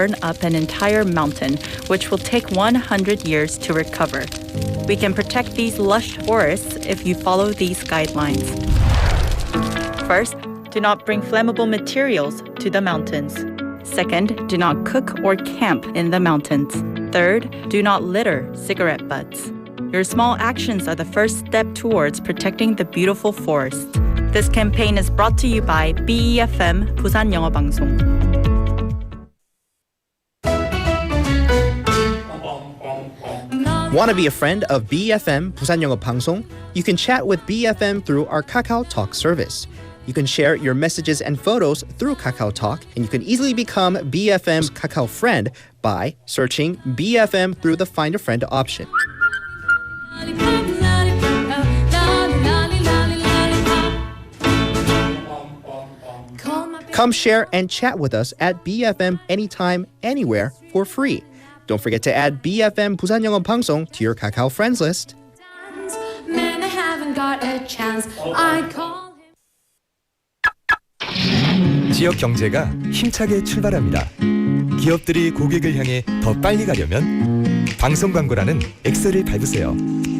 burn up an entire mountain, which will take 100 years to recover. We can protect these lush forests if you follow these guidelines. First, do not bring flammable materials to the mountains. Second, do not cook or camp in the mountains. Third, do not litter cigarette butts. Your small actions are the first step towards protecting the beautiful forest. This campaign is brought to you by BEFM 부산 영어 방송. Want to be a friend of BFM Busan 영어 방송? You can chat with BFM through our Kakao Talk service. You can share your messages and photos through Kakao Talk, and you can easily become BFM's Kakao friend by searching BFM through the Find a Friend option. Come share and chat with us at BFM anytime, anywhere for free. Don't forget to add BFM 부산 영어 방송 to your Kakao friends list. Man, I haven't got a chance. I call 지역 경제가 힘차게 출발합니다. 기업들이 고객을 향해 더 빨리 가려면 방송 광고라는 엑셀을 밟으세요.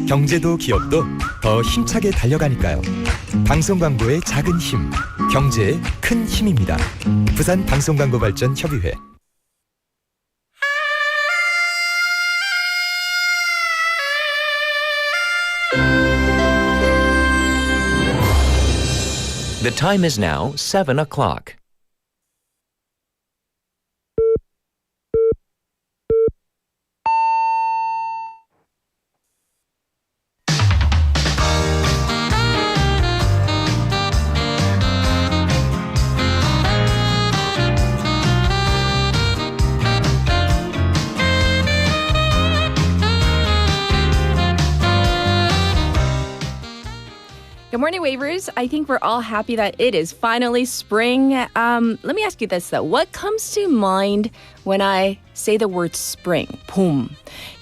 경제도 기업도 더 힘차게 달려가니까요. 방송 광고의 작은 힘, 경제의 큰 힘입니다. 부산 방송광고발전협의회. The time is now 7 o'clock. Good morning, Wavers. I think we're all happy that it is finally spring. Let me ask you this, though. What comes to mind when I say the word spring? 봄.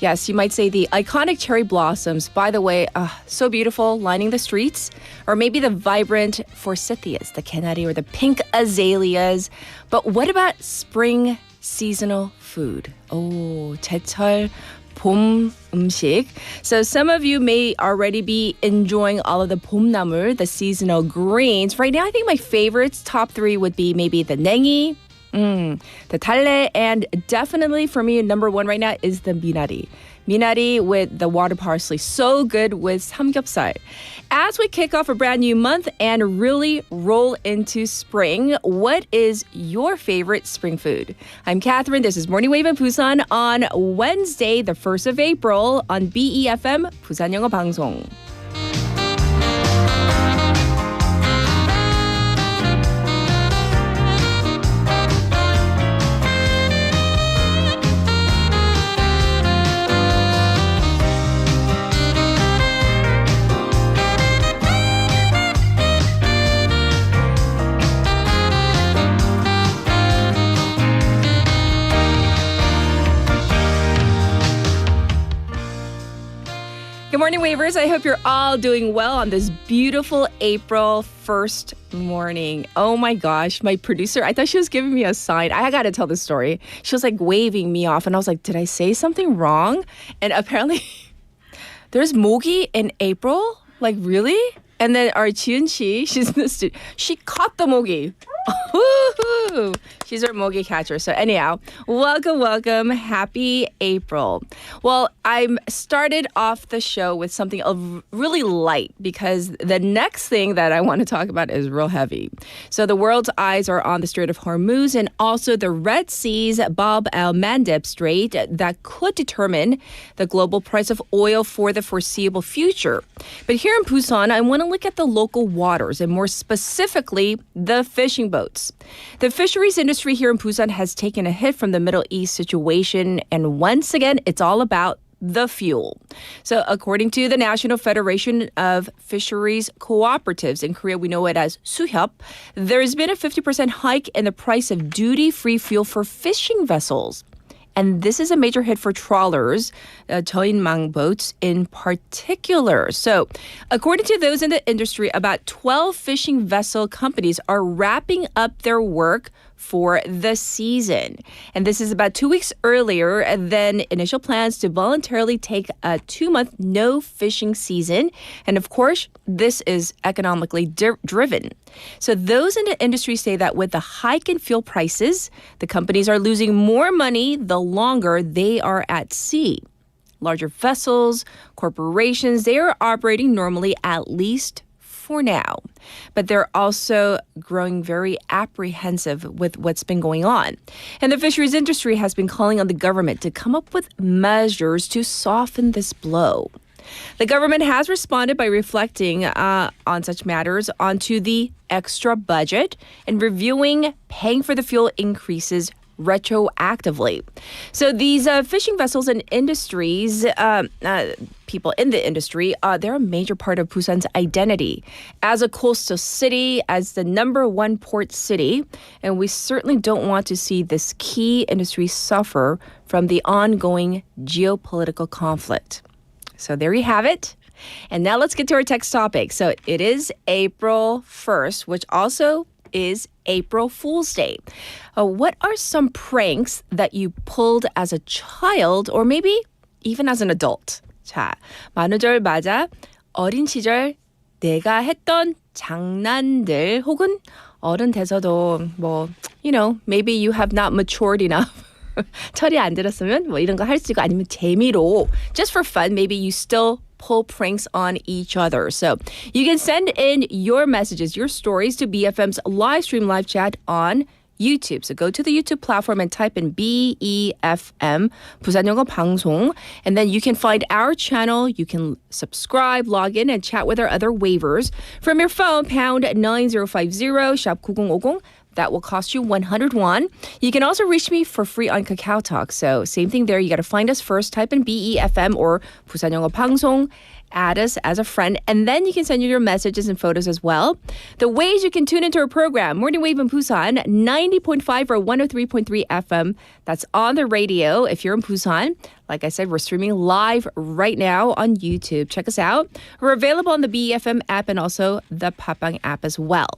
Yes, you might say the iconic cherry blossoms, by the way, so beautiful, lining the streets. Or maybe the vibrant forsythias, the canary or the pink azaleas. But what about spring seasonal food? Oh, 제철 봄 음식. So some of you may already be enjoying all of the 봄나물, the seasonal greens. Right now, I think my favorites, top three, would be maybe the 냉이, the 달래, and definitely for me, number one right now is the 미나리. 미나리 with the water parsley. So good with 삼겹살. As we kick off a brand new month and really roll into spring, what is your favorite spring food? I'm Catherine. This is Morning Wave in Busan on Wednesday, the 1st of April on BEFM 부산 영어 방송. Good morning, Wavers. I hope you're all doing well on this beautiful April 1st morning. Oh my gosh, my producer, I thought she was giving me a sign. I got to tell this story. She was like waving me off and I was like, did I say something wrong? And apparently there's 모기 in April? Like really? And then our Chiun-chi, she's in the studio. She caught the mogi. Woo-hoo! She's our mogi catcher. So anyhow, welcome. Happy April. Well, I started off the show with something really light because the next thing that I want to talk about is real heavy. So the world's eyes are on the Strait of Hormuz and also the Red Sea's Bab el-Mandeb Strait that could determine the global price of oil for the foreseeable future. But here in Busan, I want to look at the local waters and more specifically, the fishing boats. The fisheries industry here in Busan has taken a hit from the Middle East situation, and once again, it's all about the fuel. So according to the National Federation of Fisheries Cooperatives, in Korea we know it as 수협, there's been a 50% hike in the price of duty-free fuel for fishing vessels. And this is a major hit for trawlers, 저인망 boats in particular. So, according to those in the industry, about 12 fishing vessel companies are wrapping up their work for the season. And this is about 2 weeks earlier than initial plans to voluntarily take a 2-month no fishing season. And of course, this is economically driven. So those in the industry say that with the hike in fuel prices, the companies are losing more money the longer they are at sea. Larger vessels, corporations, they are operating normally, at least for now. But they're also growing very apprehensive with what's been going on. And the fisheries industry has been calling on the government to come up with measures to soften this blow. The government has responded by reflecting on such matters onto the extra budget and reviewing paying for the fuel increases retroactively. So these fishing vessels and industries, people in the industry, they're a major part of Busan's identity as a coastal city, as the #1 port city. And we certainly don't want to see this key industry suffer from the ongoing geopolitical conflict. So there you have it. And now let's get to our text topic. So it is April 1st, which also is April Fool's Day. What are some pranks that you pulled as a child or maybe even as an adult? 자, 만우절 맞아 어린 시절 내가 했던 장난들 혹은 어른 돼서도 maybe you have not matured enough. 철이 안 들었으면 이런 거 할 수 있고 아니면 재미로 just for fun, maybe you still pull pranks on each other. So you can send in your messages, your stories to BFM's live stream live chat on YouTube. So go to the YouTube platform and type in BEFM, 부산 영어 방송, and then you can find our channel. You can subscribe, log in, and chat with our other waivers. From your phone, pound 9050, shop 9050. That will cost you 100 won. You can also reach me for free on Kakao Talk. So same thing there. You got to find us first. Type in BEFM or 부산 영어 방송. Add us as a friend, and then you can send your messages and photos as well. The ways you can tune into our program: Morning Wave in Busan, 90.5 or 103.3 FM. That's on the radio if you're in Busan. Like I said, we're streaming live right now on YouTube. Check us out. We're available on the BEFM app and also the Papang app as well.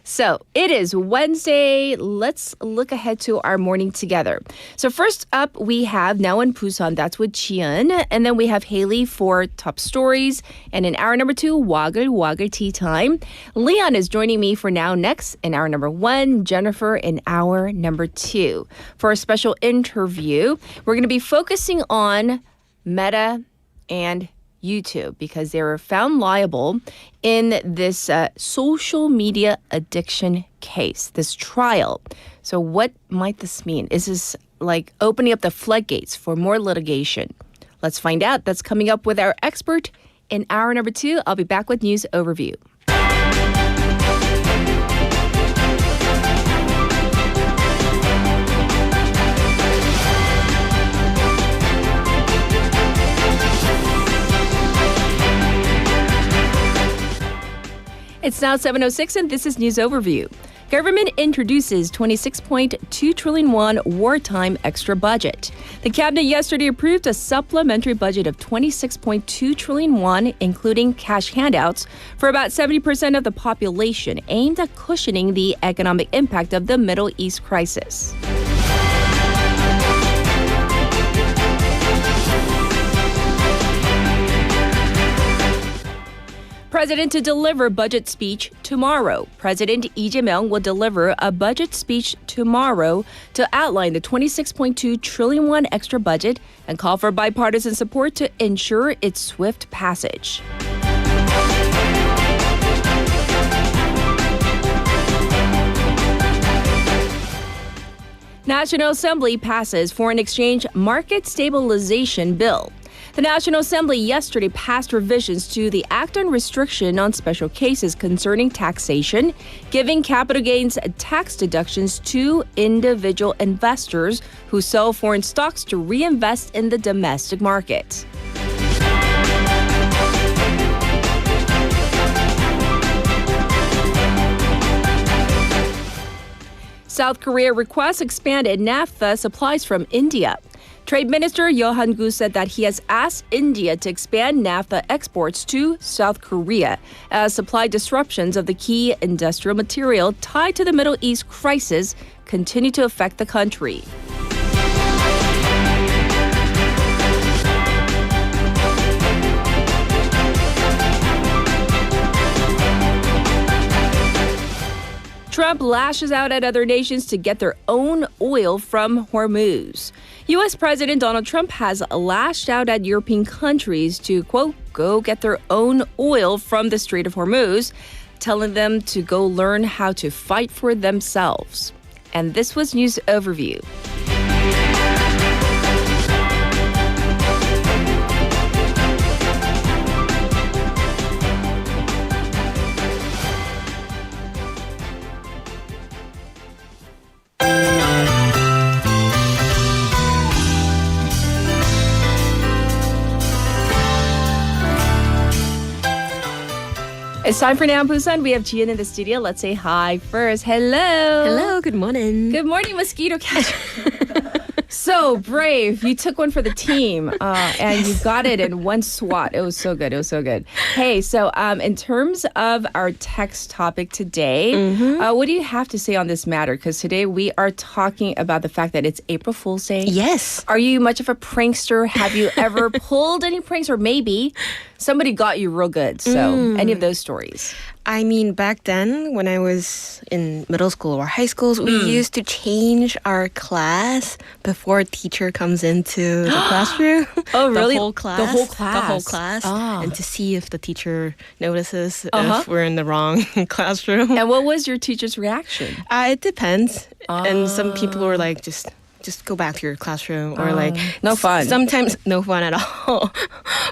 So it is Wednesday. Let's look ahead to our morning together. So first up, we have Now in Busan. That's with Lian. And then we have Haley for Top Stories. And in hour number 2, Wa글와글 Tea Time. Lian is joining me for Now Next in hour number 1. Jennifer in hour number 2. For a special interview, we're going to be focusing on Meta and YouTube because they were found liable in this social media addiction case, this trial. So what might this mean? Is this like opening up the floodgates for more litigation? Let's find out. That's coming up with our expert in hour number 2. I'll be back with news overview. It's now 7:06 and this is News Overview. Government introduces 26.2 trillion won wartime extra budget. The cabinet yesterday approved a supplementary budget of 26.2 trillion won, including cash handouts for about 70% of the population, aimed at cushioning the economic impact of the Middle East crisis. President to deliver budget speech tomorrow. President Lee Jae-myung will deliver a budget speech tomorrow to outline the 26.2 trillion won extra budget and call for bipartisan support to ensure its swift passage. National Assembly passes Foreign Exchange Market Stabilization Bill. The National Assembly yesterday passed revisions to the Act on Restriction on Special Cases concerning taxation, giving capital gains tax deductions to individual investors who sell foreign stocks to reinvest in the domestic market. South Korea requests expanded naphtha supplies from India. Trade Minister Yeo Han-gu said that he has asked India to expand naphtha exports to South Korea as supply disruptions of the key industrial material tied to the Middle East crisis continue to affect the country. Trump lashes out at other nations to get their own oil from Horsmuz. U.S. President Donald Trump has lashed out at European countries to, quote, go get their own oil from the Strait of Hormuz, telling them to go learn how to fight for themselves. And this was News Overview. It's time for Now Busan. We have Lian in the studio. Let's say hi first. Hello. Hello, good morning. Good morning, mosquito catcher. So brave. You took one for the team and you got it in one swat. It was so good. It was so good. Hey, so in terms of our text topic today, what do you have to say on this matter? Because today we are talking about the fact that it's April Fool's Day. Yes. Are you much of a prankster? Have you ever pulled any pranks? Or maybe somebody got you real good. So any of those stories? I mean, back then, when I was in middle school or high schools, we used to change our class before teacher comes into the classroom. Oh, really? The whole class. The whole class. The whole class. Ah. And to see if the teacher notices if we're in the wrong classroom. And what was your teacher's reaction? It depends. And some people were like, just go back to your classroom or like no fun. Sometimes no fun at all.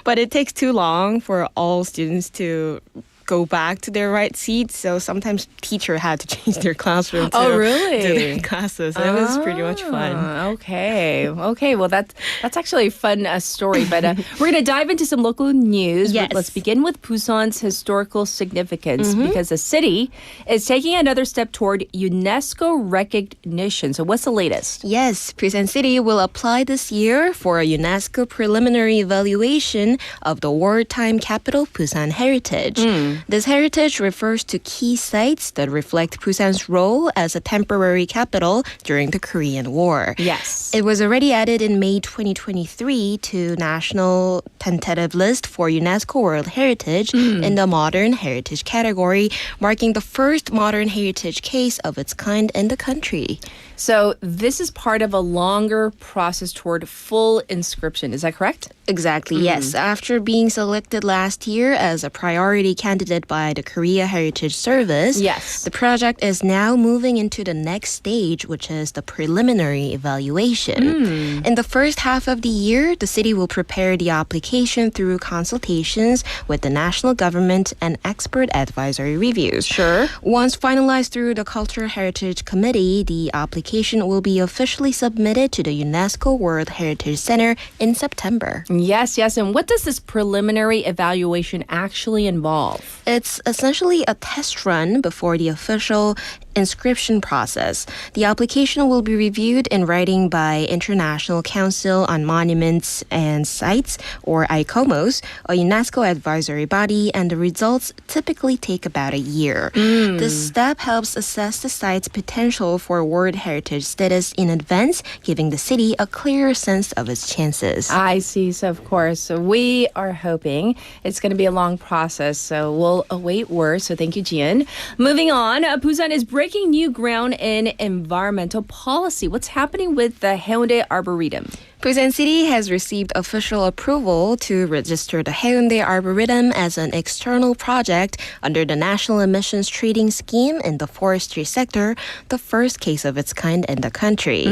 But it takes too long for all students to go back to their right seats, so sometimes teacher had to change their classroom to Oh, really? do their classes. It was pretty much fun. Okay. Well, that's actually a fun story. But we're going to dive into some local news. Yes. Let's begin with Busan's historical significance because the city is taking another step toward UNESCO recognition. So what's the latest? Yes, Busan City will apply this year for a UNESCO preliminary evaluation of the wartime capital Busan heritage. This heritage refers to key sites that reflect Busan's role as a temporary capital during the Korean War. Yes. It was already added in May 2023 to National Tentative List for UNESCO World Heritage in the Modern Heritage category, marking the first modern heritage case of its kind in the country. So this is part of a longer process toward full inscription. Is that correct? Exactly, yes. After being selected last year as a priority candidate by the Korea Heritage Service, Yes. the project is now moving into the next stage, which is the preliminary evaluation. In the first half of the year, the city will prepare the application through consultations with the national government and expert advisory reviews. Sure. Once finalized through the Cultural Heritage Committee, the application will be officially submitted to the UNESCO World Heritage Center in September. Yes. And what does this preliminary evaluation actually involve? It's essentially a test run before the official inscription process. The application will be reviewed in writing by International Council on Monuments and Sites, or Ecommerce, a UNESCO advisory body, and the results typically take about a year. This step helps assess the site's potential for World Heritage status in advance, giving the city a clearer sense of its chances. I see. So, of course, we are hoping it's going to be a long process. So we'll await word. So thank you, Lian. Moving on, Busan is breaking new ground in environmental policy. What's happening with the Haeundae Arboretum? Busan City has received official approval to register the Haeundae Arboretum as an external project under the National Emissions Trading Scheme in the forestry sector, the first case of its kind in the country.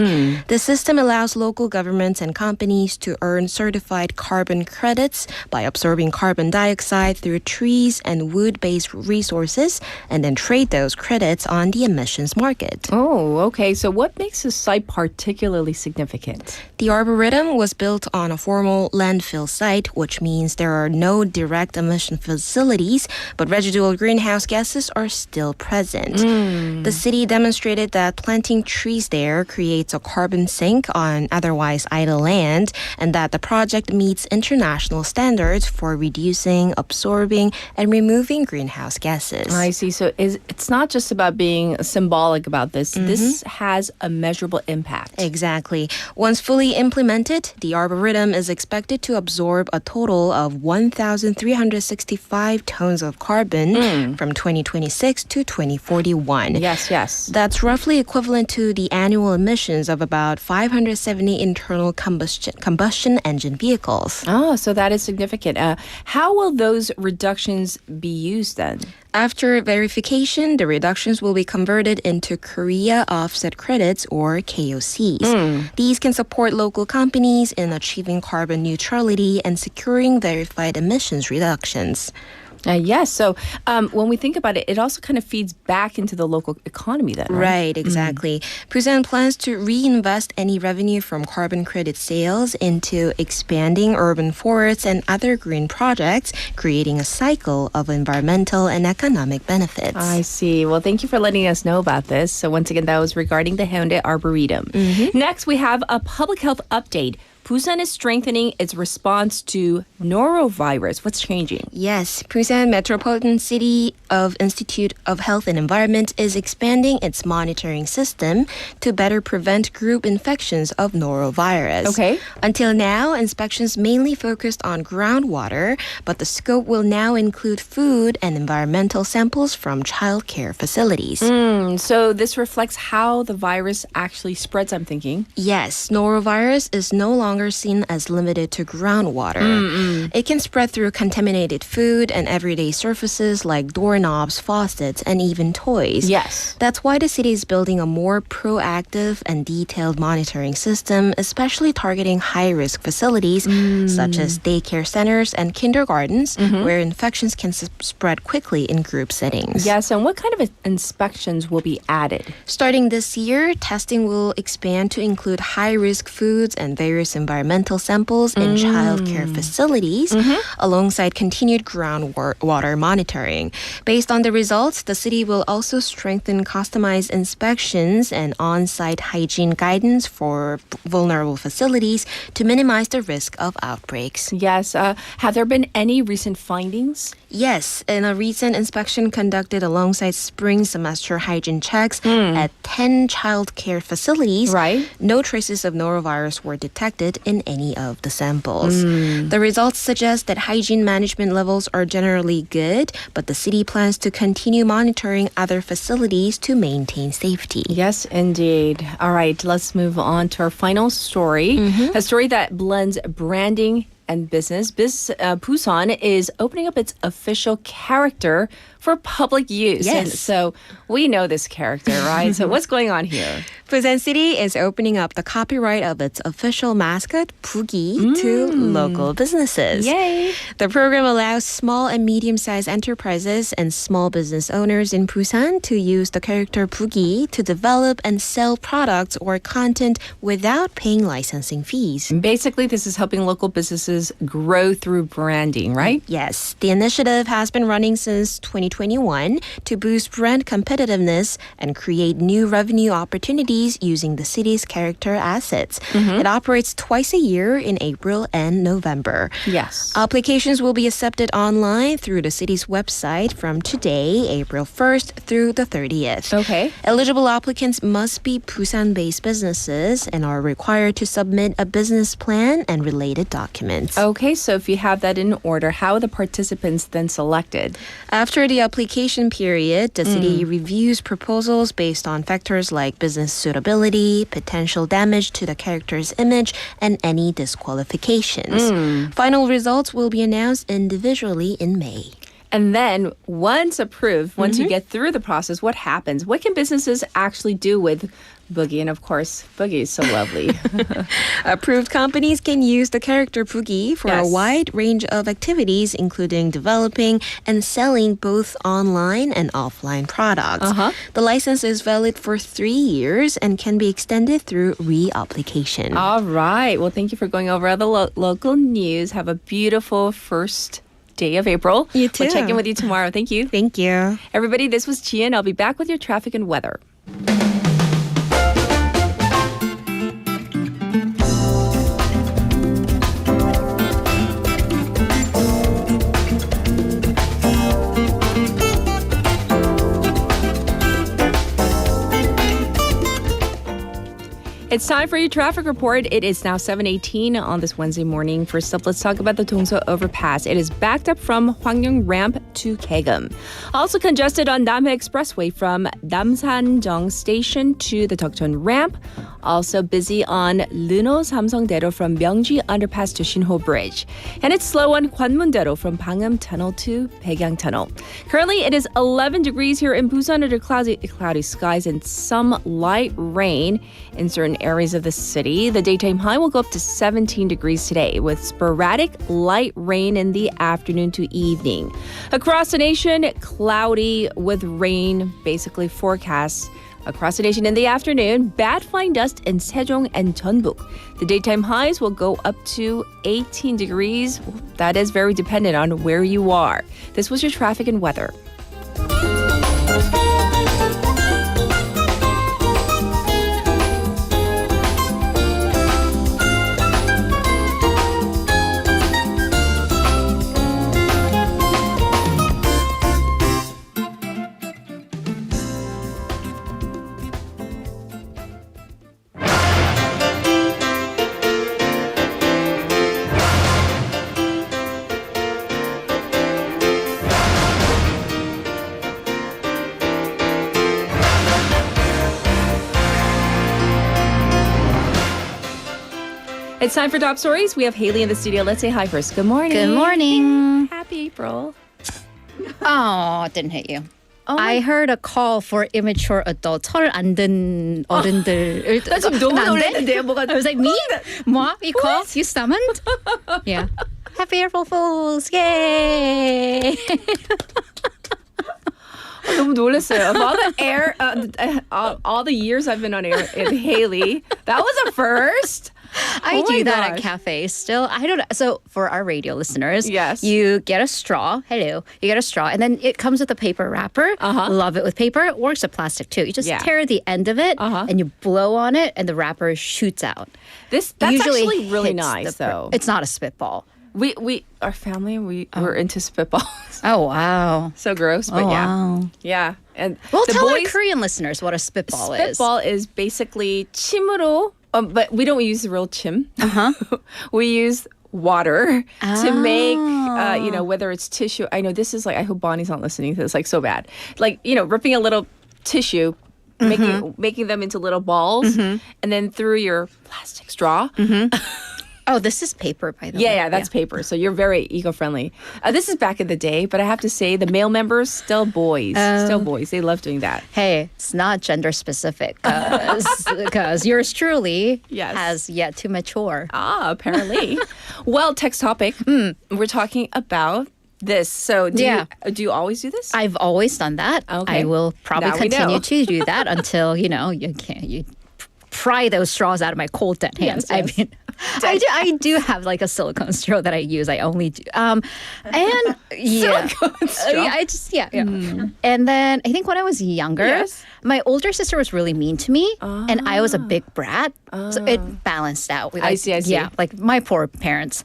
The system allows local governments and companies to earn certified carbon credits by absorbing carbon dioxide through trees and wood-based resources and then trade those credits on the emissions market. Oh, okay. So what makes this site particularly significant? The Arboretum arboretum was built on a formal landfill site, which means there are no direct emission facilities, but residual greenhouse gases are still present. The city demonstrated that planting trees there creates a carbon sink on otherwise idle land, and that the project meets international standards for reducing, absorbing, and removing greenhouse gases. I see. So it's not just about being symbolic about this. This has a measurable impact. Exactly. Once fully implemented, the arboretum is expected to absorb a total of 1,365 tons of carbon from 2026 to 2041. Yes. That's roughly equivalent to the annual emissions of about 570 internal combustion engine vehicles. Oh, so that is significant. How will those reductions be used then? After verification, the reductions will be converted into Korea Offset Credits, or KOCs. These can support local companies in achieving carbon neutrality and securing verified emissions reductions. Yes. So when we think about it, it also kind of feeds back into the local economy then, right? Right, exactly. Busan plans to reinvest any revenue from carbon credit sales into expanding urban forests and other green projects, creating a cycle of environmental and economic benefits. I see. Well, thank you for letting us know about this. So once again, that was regarding the Hyundai Arboretum. Next, we have a public health update. Busan is strengthening its response to norovirus. What's changing? Yes, Busan Metropolitan City of Institute of Health and Environment is expanding its monitoring system to better prevent group infections of norovirus. Okay. Until now, inspections mainly focused on groundwater, but the scope will now include food and environmental samples from childcare facilities. So this reflects how the virus actually spreads, I'm thinking. Yes, norovirus is no longer seen as limited to groundwater. It can spread through contaminated food and everyday surfaces like doorknobs, faucets, and even toys. Yes. That's why the city is building a more proactive and detailed monitoring system, especially targeting high-risk facilities such as daycare centers and kindergartens, where infections can spread quickly in group settings. Yes, and what kind of inspections will be added? Starting this year, testing will expand to include high-risk foods and various environmental samples in childcare facilities, alongside continued groundwater monitoring. Based on the results, the city will also strengthen customized inspections and on-site hygiene guidance for vulnerable facilities to minimize the risk of outbreaks. Yes. Have there been any recent findings? Yes, in a recent inspection conducted alongside spring semester hygiene checks at 10 childcare facilities, no traces of norovirus were detected in any of the samples. The results suggest that hygiene management levels are generally good, but the city plans to continue monitoring other facilities to maintain safety. Yes, indeed. All right, let's move on to our final story. A story that blends branding and business. Busan is opening up its official character for public use. Yes. And so we know this character, right? So what's going on here? Busan City is opening up the copyright of its official mascot, Bugi, to local businesses. Yay! The program allows small and medium-sized enterprises and small business owners in Busan to use the character Bugi to develop and sell products or content without paying licensing fees. Basically, this is helping local businesses grow through branding, right? Yes. The initiative has been running since 2021 to boost brand competitiveness and create new revenue opportunities using the city's character assets. It operates twice a year in April and November. Yes. Applications will be accepted online through the city's website from today, April 1st through the 30th. Okay. Eligible applicants must be Busan-based businesses and are required to submit a business plan and related documents. Okay, so if you have that in order, how are the participants then selected? After the application period, the city reviews proposals based on factors like business suitability, potential damage to the character's image, and any disqualifications. Final results will be announced individually in May. And then once approved, once you get through the process, what happens? What can businesses actually do with Boogie? And of course, Boogie is so lovely. Approved companies can use the character Boogie for a Yes. wide range of activities, including developing and selling both online and offline products. The license is valid for 3 years and can be extended through reapplication. All right. Well, thank you for going over all the local news. Have a beautiful first day of April. You too. We'll check in with you tomorrow. Thank you. Thank you. Everybody, this was Gian. I'll be back with your traffic and weather. It's time for your traffic report. It is now 7:18 on this Wednesday morning. First up, let's talk about the Dongso overpass. It is backed up from Hwangyong ramp to Kaegum. Also congested on Namhae Expressway from Namsanjeong station to the Deokjeon ramp. Also busy on Luno Samsung-daedo from Myeongji underpass to Shinho Bridge. And it's slow on Gwanmun-daedo from Pangnam Tunnel to Baekyang Tunnel. Currently, it is 11 degrees here in Busan under cloudy skies and some light rain in certain areas of the city. The daytime high will go up to 17 degrees today with sporadic light rain in the afternoon to evening. Across the nation, cloudy with rain basically forecast. Across the nation in the afternoon, bad flying dust in Sejong and Jeonbuk. The daytime highs will go up to 18 degrees. That is very dependent on where you are. This was your traffic and weather. It's time for top stories. We have Haley in the studio. Let's say hi first. Good morning. Good morning. Happy April. Oh, it didn't hit you. I heard a call for immature adults. 헐 안 든 어른들. 나 지금 너무 안 돼? 놀랐는데요. 뭐가 I was like, me? 뭐? You call? You summoned? Yeah. Happy April Fools. Yay. 너무 놀랐어요. Of all the all the years I've been on air in Haley, that was a first. I Oh my do that at gosh. cafes still. I don't know. So for our radio listeners, Yes. you get a straw. Hello. You get a straw and then it comes with a paper wrapper. Love it with paper. It works with plastic too. You just Yeah. tear the end of it and you blow on it and the wrapper shoots out. That's Usually actually really hits nice, the though. It's not a spitball. We our family we're into spitballs. Oh, wow. So gross, but yeah, Wow. yeah. And Well, the tell our boys, Korean listeners what a spitball is. spitball is basically 침으로, but we don't use the real chim. We use water to make, whether it's tissue. I know this is like, I hope Bonnie's not listening to this, like so bad. Like, ripping a little tissue, making them into little balls, and then through your plastic straw. Oh, this is paper, by the way. Yeah, that's paper. So you're very eco-friendly. This is back in the day, but I have to say the male members, still boys. Still boys. They love doing that. Hey, it's not gender specific because yours truly Yes. has yet to mature. Apparently. Well, text topic. We're talking about this. So do you always do this? I've always done that. Okay. I will probably Now we know. continue to do that until, you pry those straws out of my cold dead hands. Yes, yes. I mean, I do have like a silicone straw that I use. I only do. And yeah. Silicone straw? Yeah. And then I think when I was younger, Yes. my older sister was really mean to me and I was a big brat. So it balanced out. I see. Yeah, like my poor parents.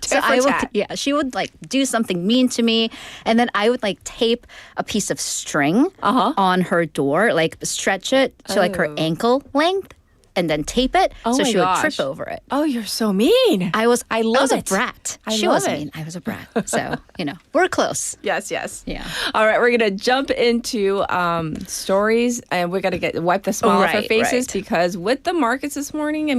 So I would, she would like do something mean to me and then I would like tape a piece of string on her door, like stretch it to like her ankle length. and then tape it Oh so my she would gosh. trip over it. Oh, you're so mean. I was love a it. brat. I She love wasn't it. mean. I was a brat. So, we're close. Yes, yes. Yeah. All right, we're gonna jump into stories, and we're gonna wipe the smile off our Right, faces right. because with the markets this morning,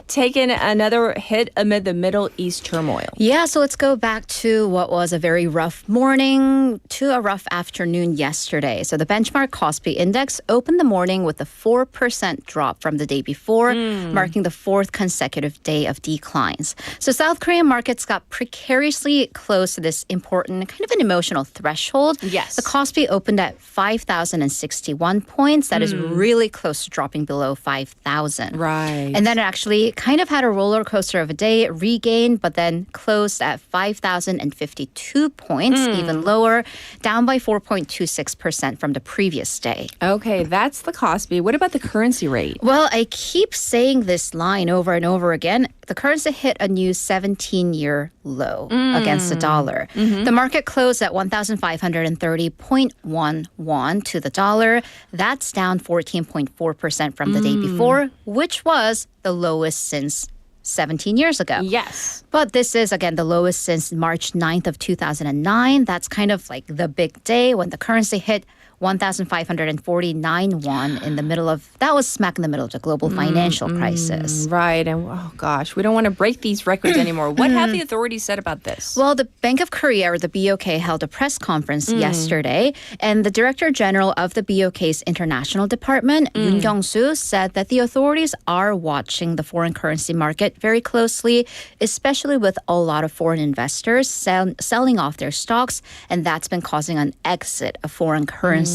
taking another hit amid the Middle East turmoil. Yeah, so let's go back to what was a very rough morning to a rough afternoon yesterday. So the benchmark Kospi index opened the morning with a 4% drop from the day before, marking the fourth consecutive day of declines. So South Korean markets got precariously close to this important kind of an emotional threshold. Yes. The Kospi opened at 5,061 points. That is really close to dropping below 5,000. Right. And then it actually kind of had a roller coaster of a day, regained, but then closed at 5,052 points, even lower, down by 4.26% from the previous day. Okay, that's the Kospi. What about the currency rate? Well, I keep saying this line over and over again. The currency hit a new 17-year low against the dollar. The market closed at 1,530.1 won to the dollar. That's down 14.4% from the day before, which was the lowest since 17 years ago. Yes. But this is, again, the lowest since March 9th of 2009. That's kind of like the big day when the currency hit 1,549 won in the middle of, that was smack in the middle of the global financial crisis. Right. And oh gosh, we don't want to break these records anymore. What have the authorities said about this? Well, the Bank of Korea, or the BOK, held a press conference yesterday, and the Director General of the BOK's International Department, Yoon Kyung-soo, said that the authorities are watching the foreign currency market very closely, especially with a lot of foreign investors selling off their stocks, and that's been causing an exit of foreign currency.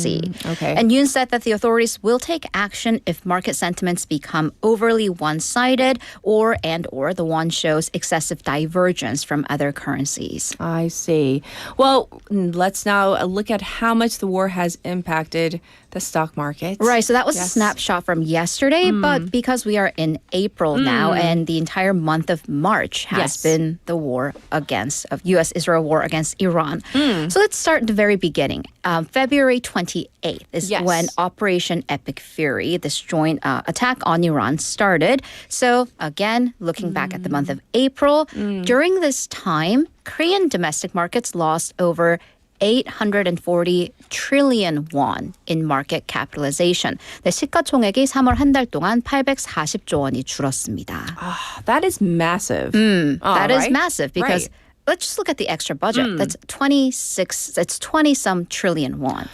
Okay. And Yoon said that the authorities will take action if market sentiments become overly one-sided or the won shows excessive divergence from other currencies. I see. Well, let's now look at how much the war has impacted the stock market. Right, so that was a Yes. snapshot from yesterday, but because we are in April now and the entire month of March has Yes. been the war of U.S.-Israel war against Iran. So let's start at the very beginning. February 28th is Yes. when Operation Epic Fury, this joint attack on Iran, started. So again, looking back at the month of April, during this time, Korean domestic markets lost over 840 trillion won in market capitalization. 네, 시가총액이 3월 한 달 동안 840조 원이 줄었습니다. That is massive. That is right? massive because Right. let's just look at the extra budget. That's 20 some trillion won.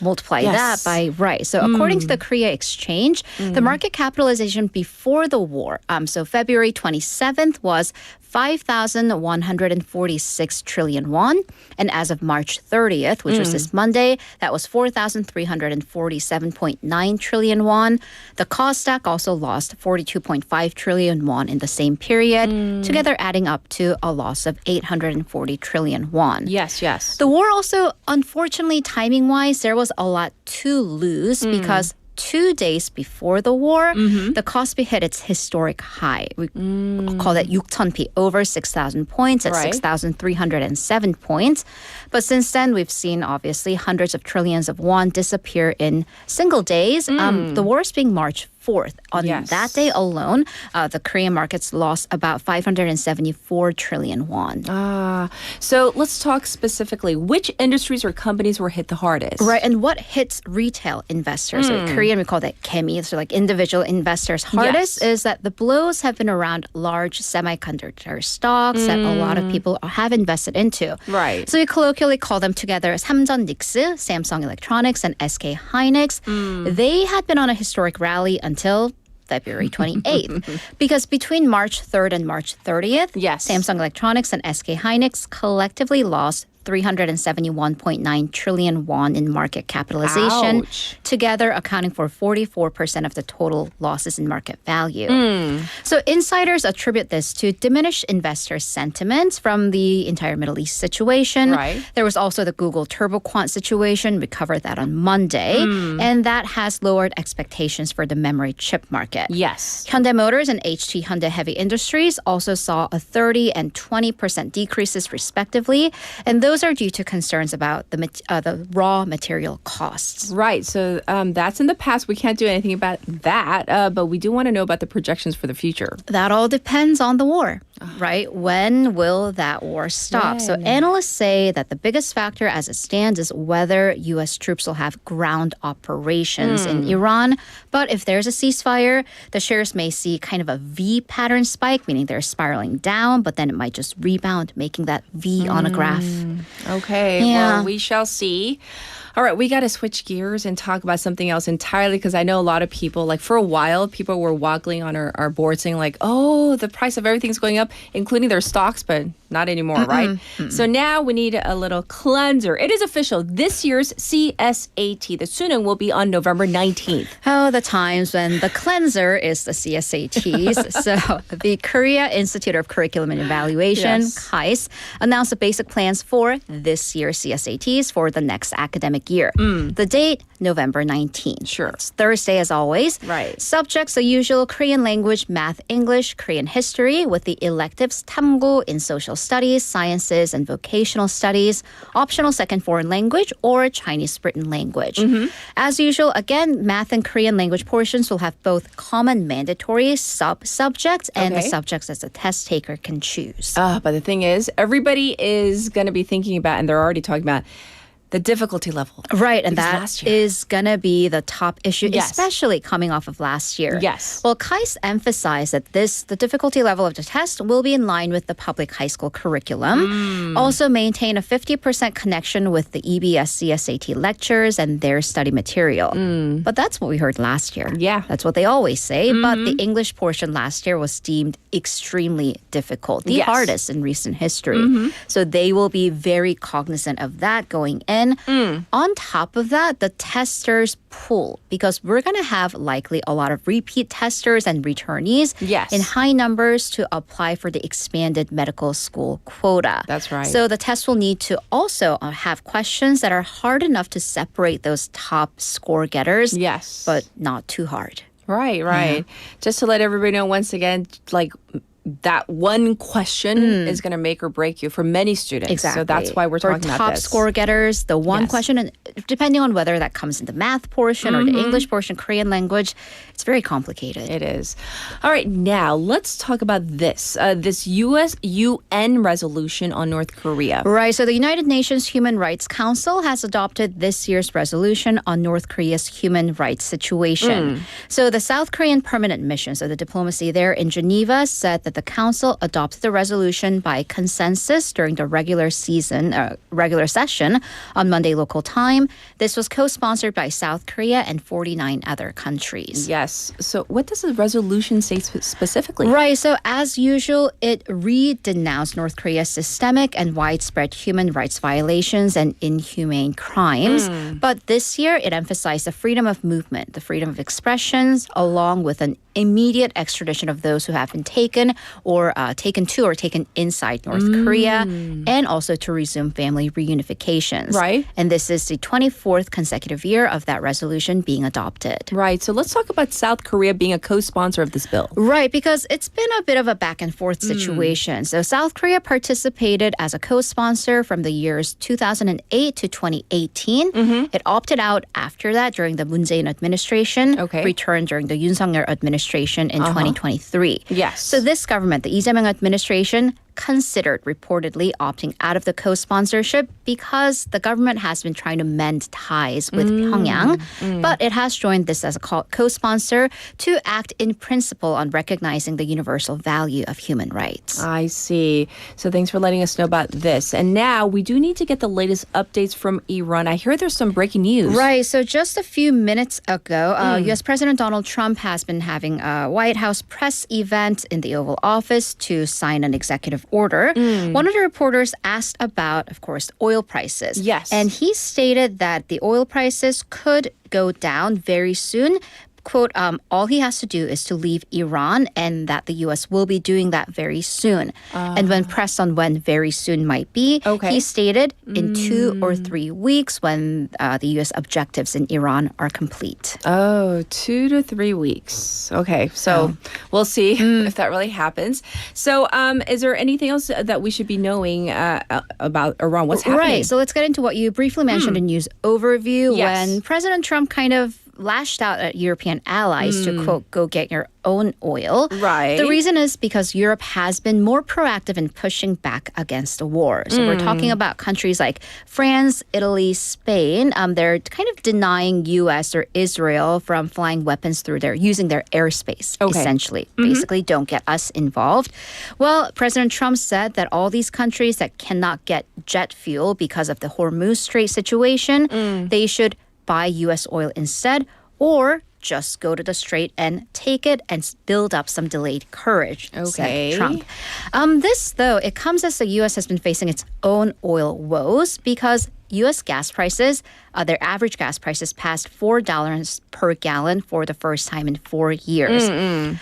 Multiply Yes. that by, right. So according to the Korea Exchange, the market capitalization before the war, so February 27th was 5,146 trillion won. And as of March 30th, which was this Monday, that was 4,347.9 trillion won. The Kosdaq also lost 42.5 trillion won in the same period, together adding up to a loss of 840 trillion won. Yes, yes. The war also, unfortunately, timing-wise, there was a lot to lose because 2 days before the war, the Kospi hit its historic high. We call that 6,000p, over 6,000 points at Right. 6,307 points. But since then, we've seen, obviously, hundreds of trillions of won disappear in single days. The war is being March 4th. On Yes. that day alone, the Korean markets lost about 574 trillion won. So let's talk specifically. Which industries or companies were hit the hardest? Right, and what hits retail investors, or Korean we call that kemi, so like individual investors hardest, Yes. is that the blows have been around large semiconductor stocks that a lot of people have invested into. Right. So we colloquially call them together 삼전닉스, Samsung Electronics, and SK Hynix. They had been on a historic rally until February 28th. Because between March 3rd and March 30th, Yes. Samsung Electronics and SK Hynix collectively lost 371.9 trillion won in market capitalization, Ouch. together accounting for 44% of the total losses in market value. So insiders attribute this to diminished investor sentiment from the entire Middle East situation. Right. There was also the Google TurboQuant situation. We covered that on Monday. And that has lowered expectations for the memory chip market. Yes. Hyundai Motors and HT Hyundai Heavy Industries also saw a 30% and 20% decreases respectively. And those those are due to concerns about the raw material costs. Right. So that's in the past. We can't do anything about that. But we do want to know about the projections for the future. That all depends on the war, right? When will that war stop? So analysts say that the biggest factor as it stands is whether U.S. troops will have ground operations in Iran. But if there's a ceasefire, the shares may see kind of a V pattern spike, meaning they're spiraling down, but then it might just rebound, making that V on a graph. Okay, Yeah. well, we shall see. All right, we got to switch gears and talk about something else entirely because I know a lot of people, like for a while, people were waggling on our board saying like, oh, the price of everything's going up, including their stocks, but not anymore, right? So now we need a little cleanser. It is official. This year's CSAT, the suneung, will be on November 19th. Oh, the times when the cleanser is the CSATs. So the Korea Institute of Curriculum and Evaluation, KAIS, announced the basic plans for this year's CSATs for the next academic year. The date, November 19th. Sure. It's Thursday as always. Right. Subjects, the usual Korean language, math, English, Korean history, with the electives 탐구 in social studies, sciences, and vocational studies, optional second foreign language, or Chinese written language. As usual, again, math and Korean language portions will have both common mandatory sub-subjects and the subjects that the test taker can choose. But the thing is, everybody is going to be thinking about, and they're already talking about, the difficulty level. Right, and Because that last year- is going to be the top issue, Yes. especially coming off of last year. Yes. Well, KAIS emphasized that the difficulty level of the test will be in line with the public high school curriculum. Also maintain a 50% connection with the EBS CSAT lectures and their study material. But that's what we heard last year. Yeah. That's what they always say. But the English portion last year was deemed extremely difficult, the Yes. hardest in recent history. So they will be very cognizant of that going in. On top of that, the testers pool, because we're going to have likely a lot of repeat testers and returnees Yes. in high numbers to apply for the expanded medical school quota. That's right. So the test will need to also have questions that are hard enough to separate those top score getters, Yes. but not too hard. Right. Just to let everybody know once again, like that one question is going to make or break you for many students. Exactly. So that's why we're talking For about top this. score getters, the one Yes. question, and depending on whether that comes in the math portion or the English portion, Korean language, it's very complicated. It is. All right, now let's talk about this. This UN resolution on North Korea. Right. So the United Nations Human Rights Council has adopted this year's resolution on North Korea's human rights situation. So the South Korean permanent mission, so the diplomacy there in Geneva, said that the council adopted the resolution by consensus during the regular session on Monday local time. This was co-sponsored by South Korea and 49 other countries. Yes. So what does the resolution say specifically? Right. So as usual, it denounced North Korea's systemic and widespread human rights violations and inhumane crimes. But this year, it emphasized the freedom of movement, the freedom of expressions, along with an immediate extradition of those who have been taken inside North Korea, and also to resume family reunifications. Right. And this is the 24th consecutive year of that resolution being adopted. Right. So let's talk about South Korea being a co-sponsor of this bill. Right, because it's been a bit of a back and forth situation. So South Korea participated as a co-sponsor from the years 2008 to 2018. It opted out after that during the Moon Jae-in administration, returned during the Yoon Suk-yeol administration in 2023. Yes. So this government, the Lee Jae-myung administration, considered reportedly opting out of the co-sponsorship because the government has been trying to mend ties with Pyongyang, but it has joined this as a co-sponsor to act in principle on recognizing the universal value of human rights. I see. So thanks for letting us know about this. And now we do need to get the latest updates from Iran. I hear there's some breaking news. Right. So just a few minutes ago, U.S. President Donald Trump has been having a White House press event in the Oval Office to sign an executive order. One of the reporters asked about, of course, oil prices. Yes. And he stated that the oil prices could go down very soon, quote, all he has to do is to leave Iran and that the U.S. will be doing that very soon. And when pressed on when very soon might be, he stated in 2 or 3 weeks when the U.S. objectives in Iran are complete. Oh, 2 to 3 weeks. Okay, so we'll see if that really happens. So is there anything else that we should be knowing about Iran? What's happening? Right, so let's get into what you briefly mentioned in news overview. Yes. When President Trump kind of lashed out at European allies to, quote, go get your own oil. Right. The reason is because Europe has been more proactive in pushing back against the war. So we're talking about countries like France, Italy, Spain. They're kind of denying U.S. or Israel from flying weapons through using their airspace, essentially. Basically, don't get us involved. Well, President Trump said that all these countries that cannot get jet fuel because of the Hormuz Strait situation, they should buy U.S. oil instead, or just go to the strait and take it and build up some delayed courage, said Trump. This, though, it comes as the U.S. has been facing its own oil woes because U.S. gas prices, their average gas prices passed $4 per gallon for the first time in 4 years.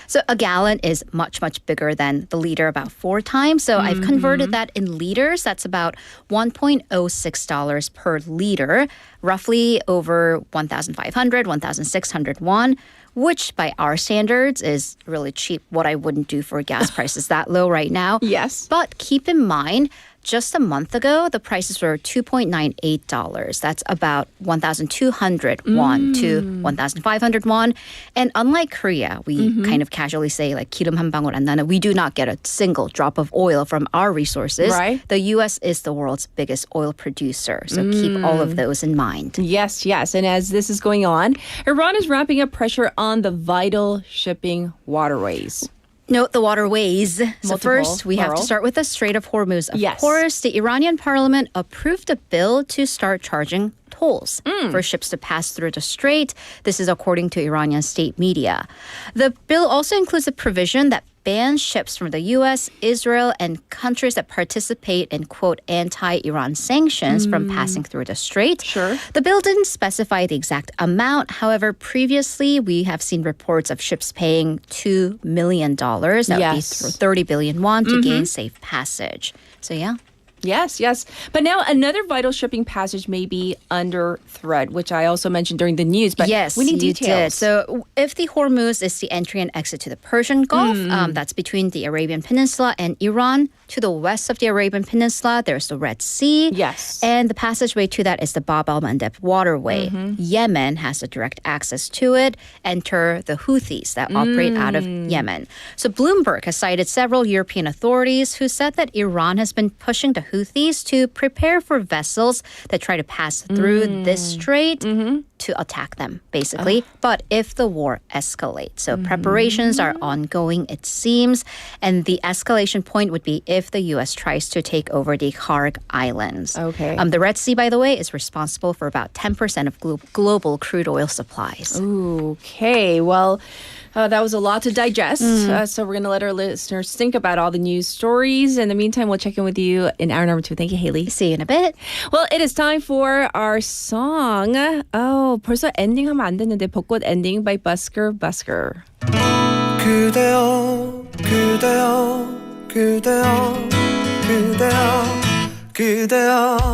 So a gallon is much, much bigger than the liter, about 4 times. So I've converted that in liters. That's about $1.06 per liter, roughly over 1,500, 1,600 won, which by our standards is really cheap. What I wouldn't do for gas prices that low right now. Yes. But keep in mind, just a month ago, the prices were $2.98. That's about 1,200 won to 1,500 won. And unlike Korea, we kind of casually say like 기름 한 방울 안 나는. We do not get a single drop of oil from our resources. Right. The U.S. is the world's biggest oil producer. So keep all of those in mind. Yes, yes. And as this is going on, Iran is ramping up pressure on the vital shipping waterways. Note the waterways. So Multiple, first, we have plural. to start with the Strait of Hormuz. Of Yes. course, the Iranian parliament approved a bill to start charging tolls for ships to pass through the strait. This is according to Iranian state media. The bill also includes a provision that bans ships from the U.S., Israel, and countries that participate in, quote, anti-Iran sanctions from passing through the strait. Sure. The bill didn't specify the exact amount. However, previously, we have seen reports of ships paying $2 million. That would be Yes. 30 billion won to gain safe passage. So, yeah. Yes, yes. But now another vital shipping passage may be under threat, which I also mentioned during the news. But yes, we need you details. did. So if the Hormuz is the entry and exit to the Persian Gulf, that's between the Arabian Peninsula and Iran. To the west of the Arabian Peninsula, there's the Red Sea. Yes. And the passageway to that is the Bab al-Mandeb waterway. Yemen has a direct access to it. Enter the Houthis that operate out of Yemen. So Bloomberg has cited several European authorities who said that Iran has been pushing the Houthis to prepare for vessels that try to pass through this strait to attack them, basically. But if the war escalates, so preparations are ongoing, it seems, and the escalation point would be if the U.S. tries to take over the Kharg Islands. Okay. The Red Sea, by the way, is responsible for about 10% of global crude oil supplies. Okay, well, that was a lot to digest. So we're going to let our listeners think about all the news stories. In the meantime, we'll check in with you in hour number 2. Thank you, Haley. See you in a bit. Well, it is time for our song. Oh, 벌써 엔딩 하면 안 됐는데 벚꽃 엔딩 by Busker Busker. 그대여 그대여 그대여 그대여 그대여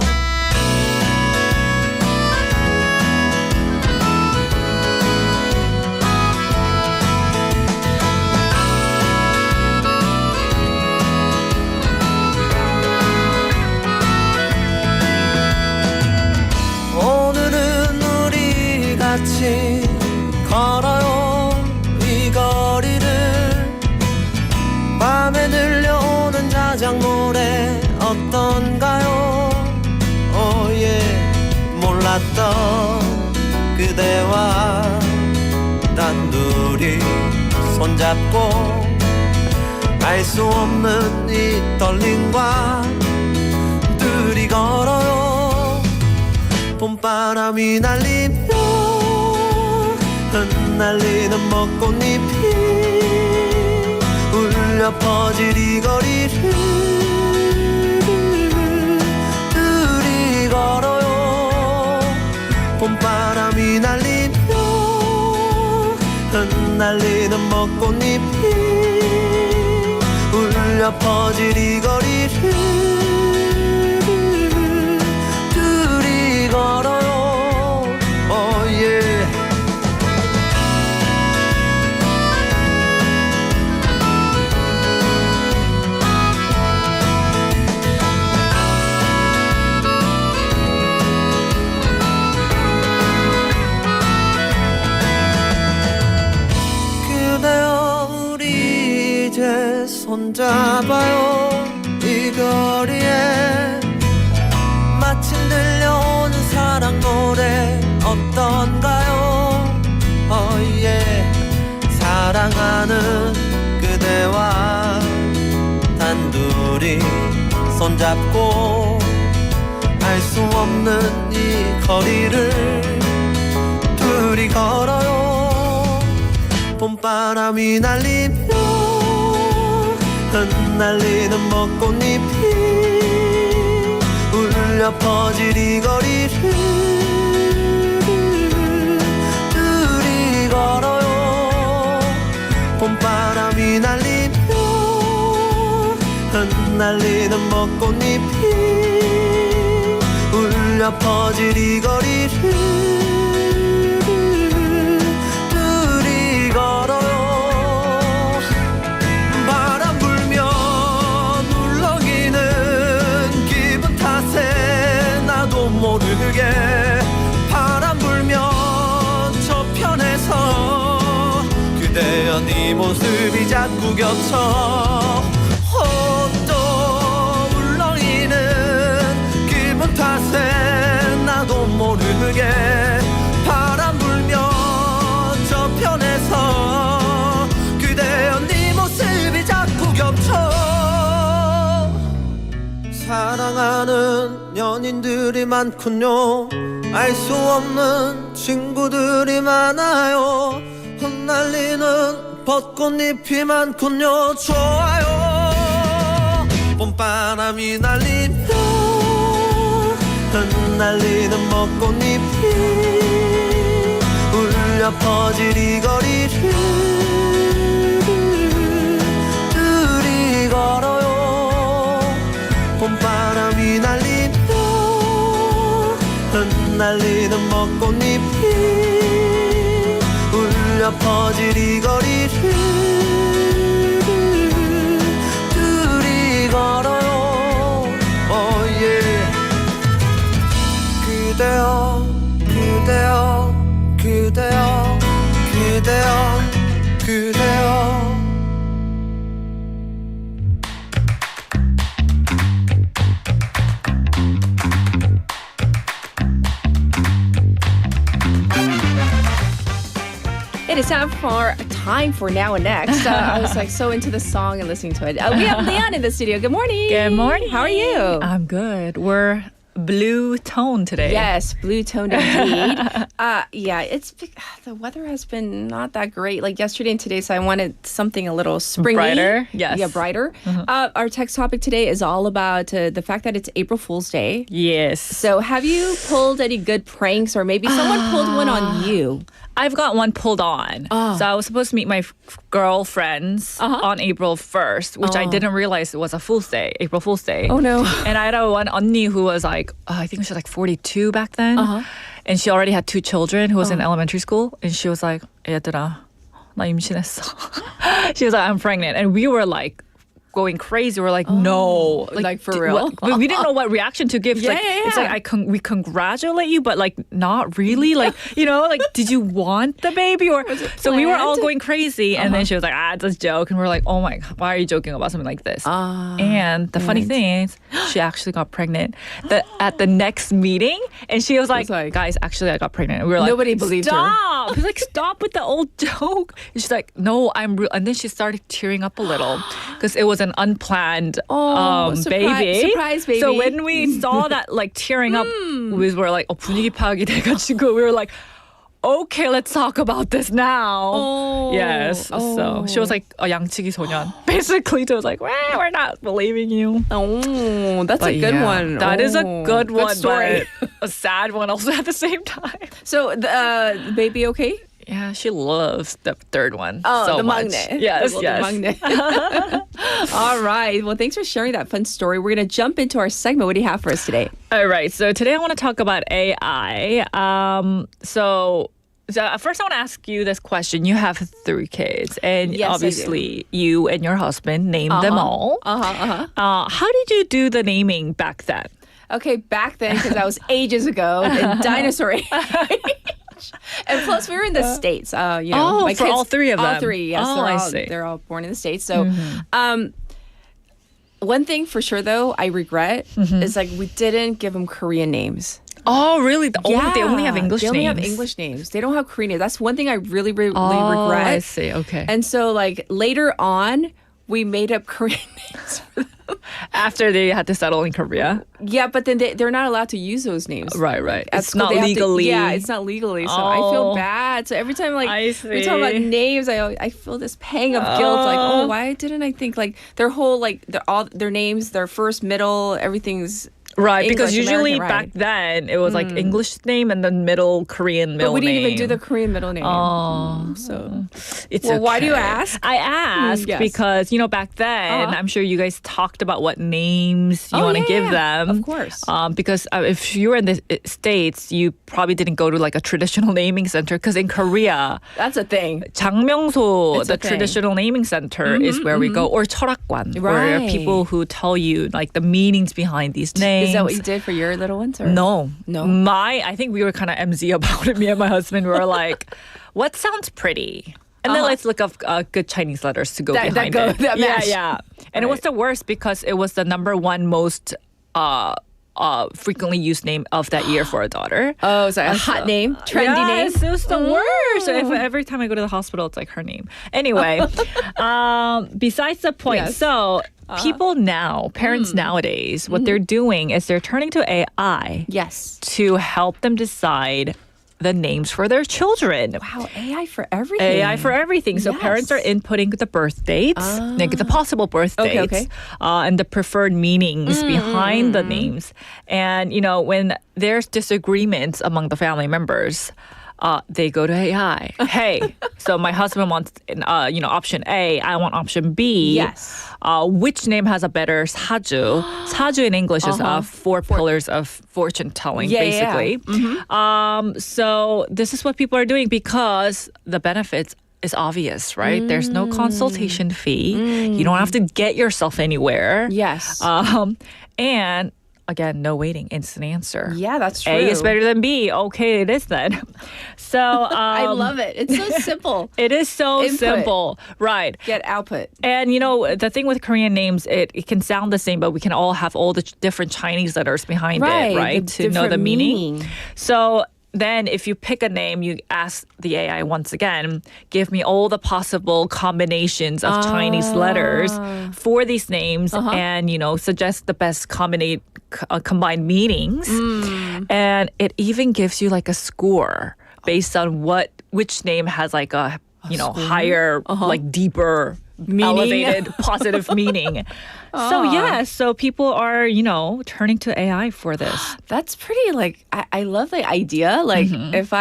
오늘은 우리 같이 걸어요 이 거리를 밤에 들려오는 자작 노래 어떤가요 오예 몰랐던 그대와 단둘이 손잡고 알 수 없는 이 떨림과 둘이 걸어요 봄바람이 날리며 흩날리는 벚꽃잎이 울려 퍼질 이 거리를 둘이 걸어요 봄바람이 날리며 울려 퍼질 이 거리를 둘이 걸어요 yeah. 그대여 우리 이제 손잡아요 이 거리에 마침 들려오는 사랑 노래 어떤가요 사랑하는 그대와 단둘이 손잡고 알 수 없는 이 거리를 둘이 걸어요 봄바람이 날리며 흩날리는 벚꽃잎이 울려 퍼질 이 거리를 둘이 걸어요 봄바람이 날리며 흩날리는 벚꽃잎이 울려 퍼질 이 거리를 둘이 걸어요 바람 불면 울렁이는 기분 탓에 나도 모르게 바람 불면 저편에서 그대여 네 모습이 자꾸 겹쳐 또 울렁이는 기분 탓에 나도 모르게 바람 불면 저편에서 그대여 네 모습이 자꾸 겹쳐 사랑하는 연인들이 많군요 알 수 없는 친구들이 많아요 흩날리는 벚꽃잎이 많군요 좋아요 봄바람이 날리며 흩날리는 벚꽃잎이 울려 퍼질 이 거리를 둘이 걸어요 봄바람이 날리며 흩날리는 벚꽃잎이 울려 퍼질 이 거리를 둘이 걸어요 yeah. 그대여 그대여 그대여 그대여 그대여 It is time for Now and Next. I was like so into the song and listening to it. We have Lian in the studio. Good morning. Good morning. How are you? I'm good. We're blue tone today. Yes, blue toned indeed. Yeah, the weather has been not that great. Like yesterday and today, so I wanted something a little springy, brighter. Yes, yeah, brighter. Our text topic today is all about the fact that it's April Fool's Day. Yes. So, have you pulled any good pranks, or maybe someone pulled one on you? I've got one pulled on. So I was supposed to meet my girlfriends on April 1st, which I didn't realize it was a Fool's Day, April Fool's Day. Oh no. And I had one 언니 who was like, I think she was like 42 back then. And she already had 2 children who was in elementary school. And she was like, 얘들아, 나 임신했어. She was like, I'm pregnant. And we were like, going crazy. We're like, no. Like for real? We didn't know what reaction to give. It's like, we congratulate you, but like, not really. Like, like, did you want the baby? Or so we were all going crazy. And then she was like, it's a joke. And we're like, oh my God, why are you joking about something like this? And the funny thing is, she actually got pregnant at the next meeting. And she was like, guys, actually, I got pregnant. And we were like, nobody believed her. Stop. He was like, stop with the old joke. And she's like, no, I'm real. And then she started tearing up a little because it was an unplanned baby. Surprise baby. So when we saw that like tearing up, we were like, 분위기 파악이 돼가지고 we were like, okay, let's talk about this now. Yes. So she was like a 양치기 소년. Basically, she was like, we're not believing you. Oh, that's a good one. That is a good one, story. but a sad one also at the same time. So the baby okay? Yeah, she loves the third one. Oh, so the much. 막내. Yes, The yes. 막내. All right. Well, thanks for sharing that fun story. We're going to jump into our segment. What do you have for us today? All right. So today I want to talk about AI. So first I want to ask you this question. You have 3 kids, and Yes, I do. obviously you and your husband named them all. How did you do the naming back then? Okay, back then, because that was ages ago, in dinosaur age. And plus, we were in the States. My for all 3 of them. All 3, yes. Oh, I see. They're all born in the States. So, one thing for sure, though, I regret is like we didn't give them Korean names. Oh, really? They only have English They names? only have English names. They don't have Korean names. That's one thing I really, really Oh, regret. I see. Okay. And so, like, later on, we made up Korean names for them. After they had to settle in Korea? Yeah, but then they're not allowed to use those names. Right. At It's school, not they have to- legally. it's not legally. So I feel bad. So every time I we talk about see. names, I feel this pang of guilt. Like, oh, why didn't I think like their whole their names, their first, middle, everything's Right, English, because usually American, back then it was like English name and then middle Korean middle But we didn't name. even do the Korean middle name. Oh, So it's Well, why do you okay. ask? I ask Yes. because back then I'm sure you guys talked about what names you Oh, want to yeah, give yeah. them. Of course. Because if you were in the States, you probably didn't go to like a traditional naming center. Because in Korea, that's a thing. 장명소, It's the a thing. traditional naming center, is where we go, or 철학관, where Right. people who tell you like the meanings behind these names. Is that what you did for your little ones? Or? No. No? I think we were kind of MZ about it. Me and my husband were like, what sounds pretty? And then let's look up good Chinese letters to go That behind go- it. that match. Yeah. And it was the worst because it was the number 1 most frequently used name of that year for a daughter. Oh, so a hot name, trendy name. Yes, it was the worst. So every time I go to the hospital, it's like her name. Anyway, besides the point. Yes. So people now, parents nowadays, what they're doing is they're turning to AI Yes. to help them decide the names for their children. Wow, AI for everything. AI for everything. So Yes. parents are inputting the birth dates, like the possible birth Okay, dates, okay. and the preferred meanings behind the names. And, when there's disagreements among the family members, they go to AI. Hey, so my husband wants, option A. I want option B. Yes. Which name has a better 사주? 사주 in English is 4 pillars of fortune telling, Yeah, yeah. basically. So this is what people are doing because the benefits is obvious, right? There's no consultation fee. You don't have to get yourself anywhere. Yes. And again, no waiting, instant answer. Yeah, that's true. A is better than B. Okay, it is then. So I love it. It's so simple. It is so Input. simple, right? Get output. And the thing with Korean names, it can sound the same, but we can all have all the different Chinese letters behind it, right? the To know the different meaning. So then if you pick a name, you ask the AI once again, give me all the possible combinations of Chinese letters for these names and, suggest the best combined meanings. And it even gives you like a score based on which name has like a higher, like deeper, elevated, positive meaning. So people are, turning to AI for this. That's pretty I love the idea. Like if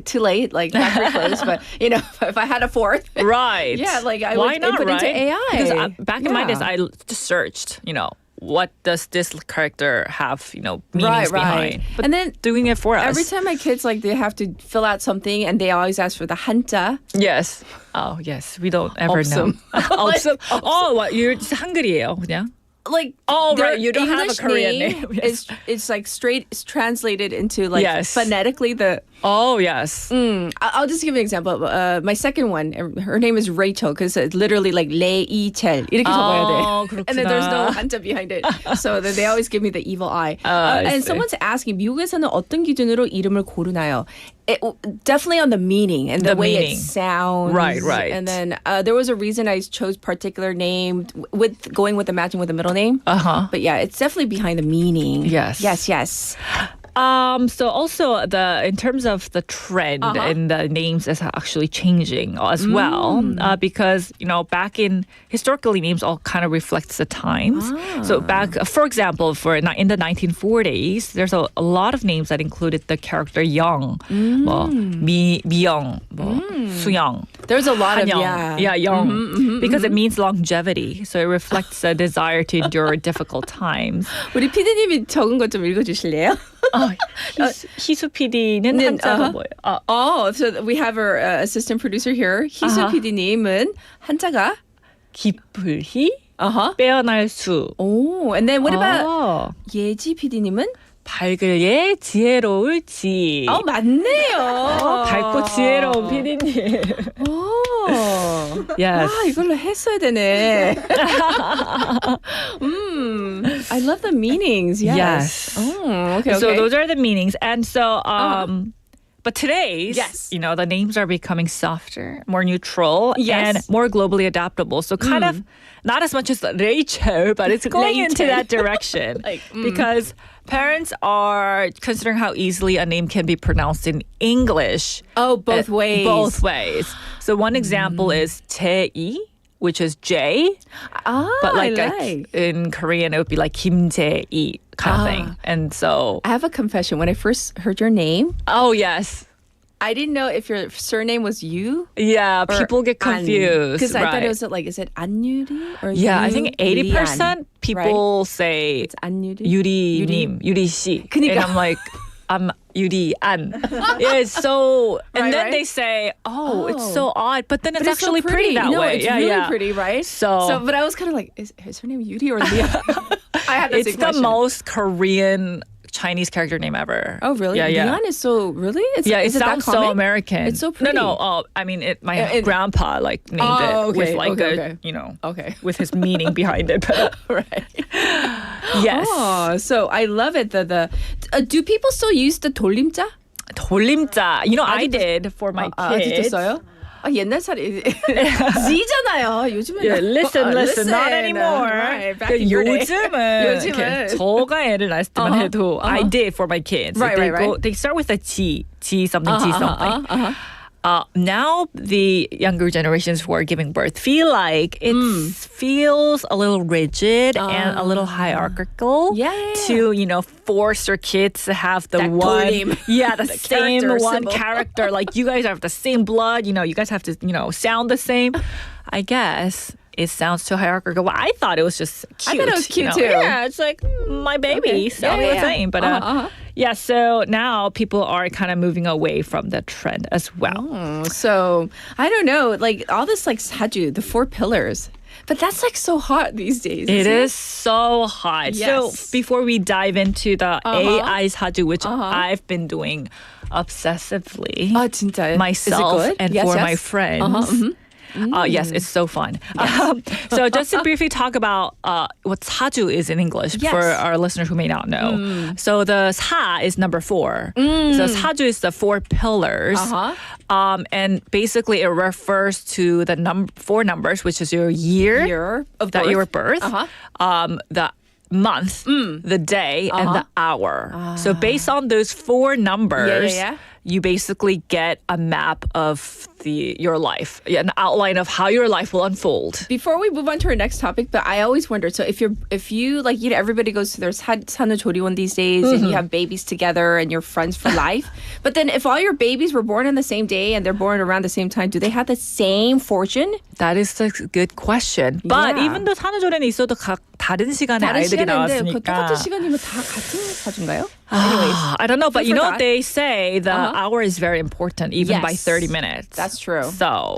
too late, like not very close, but if I had a fourth. Right. Yeah, like I Why would not, input into right? AI. Because back in my Yeah. days, I just searched, what does this character have, meanings Right. behind. But And then doing it for us. every time my kids they have to fill out something and they always ask for the 한자. Yes. Oh, yes. We don't ever know. 없음. 없음. Oh, what? You're just 한글이에요, 그냥? Like Oh, their right, you don't have a English Korean name. Yes. It's like straight it's translated into like Yes. phonetically the. Oh, yes. I'll just give you an example. My second one, her name is Rachel because it's literally like 레이첼 이렇게 적어야 돼. And then there's no 한자 behind it. So then they always give me the evil eye. I And see. someone's asking, 미국에서는 어떤 기준으로 이름을 고르나요? Definitely on the meaning and the way meaning. it sounds. Right. And then there was a reason I chose particular name with going with the matching with the middle name. Uh-huh. But yeah, it's definitely behind the meaning. Yes. Yes. So also in terms of the trend in the names is actually changing as well because historically names all kind of reflects the times. So back, for example, in the 1940s, there's a lot of names that included the character young, 미영, 수영. There's a lot 한영. of young, because it means longevity. So it reflects a desire to endure difficult times. 우리 PD님이 적은 것 좀 읽어주실래요? 희수 PD는 한자가 뭐예요? So we have our assistant producer here. 희수 PD님은 한자가 기쁠희, 빼어날 수. Oh, and then what about 예지 PD님은? 밝을 예, 지혜로울 지. 맞네요. 밝고 지혜로운 PD님. Yes. 이걸로 했어야 되네. I love the meanings. Yes. Okay. So those are the meanings. And so, but today's, the names are becoming softer, more neutral, and more globally adaptable. So kind of not as much as Rachel, but it's going into that direction. Because parents are considering how easily a name can be pronounced in English. Oh, both ways. Both ways. So one example is Jae, which is J. But in Korean, it would be like Kim Jae kind of thing. And so I have a confession. When I first heard your name, oh yes, I didn't know if your surname was you. Yeah, people get confused. Because I thought it was is it 안유리 or I think 80% people say it's 안유리. 유리님, 유리씨. 그러니까. And I'm like, I'm 유리안. Yeah, it's so, and then right? they say, it's so odd, but then it's so actually pretty that way. It's really pretty, right? So, but I was kind of like, is her name Yuri or Lian? I had this it's the most Korean Chinese character name ever. Oh, really? Yeah. Lian is so, really? It sounds so American. It's so pretty. No. I mean, my grandpa named it with with his meaning behind it. But, right. Yes. Oh, so I love it. Do people still use the 돌림자? 돌림자. I did for my kids. 진짜 써요? 옛날 살이 Z잖아요. 요즘은 listen, not anymore. Right, back in your day. 요즘은 저가 애를 낳았을 때만 해도 I did for my kids. Right. They start with a G something, G something. Now the younger generations who are giving birth feel like it feels a little rigid and a little hierarchical to force your kids to have the same one character. Like you guys have the same blood, you guys have to sound the same. I guess it sounds too hierarchical. Well, I thought it was just cute. I thought it was cute too. Yeah, it's like my baby sounding the same. But so now people are kind of moving away from the trend as well. So I don't know, like all this 사주, the 4 pillars. But that's so hot these days. It is so hot. Yes. So before we dive into the AI 사주, which I've been doing obsessively 진짜요? myself Is it good? and for my friends. Yes, it's so fun. So just to briefly talk about what 사주 is in English for our listeners who may not know. So the 사 is number 4. So 사주 is the 4 pillars. And basically it refers to the 4 numbers, which is your year of that you were birth, the month, the day, and the hour. So based on those 4 numbers, you basically get a map of your life, an outline of how your life will unfold. Before we move on to our next topic, but I always wonder, so if you everybody goes to their 산후조리원 these days and you have babies together and you're friends for life, but then if all your babies were born on the same day and they're born around the same time, do they have the same fortune? That is a good question. But even though 산후조리원이 있어도 다른 시간에 아이들이 나왔으니까. 똑같은 시간이면 다 같은 사주인가요? I don't know, but they say the hour is very important, even by 30 minutes. That's true. So,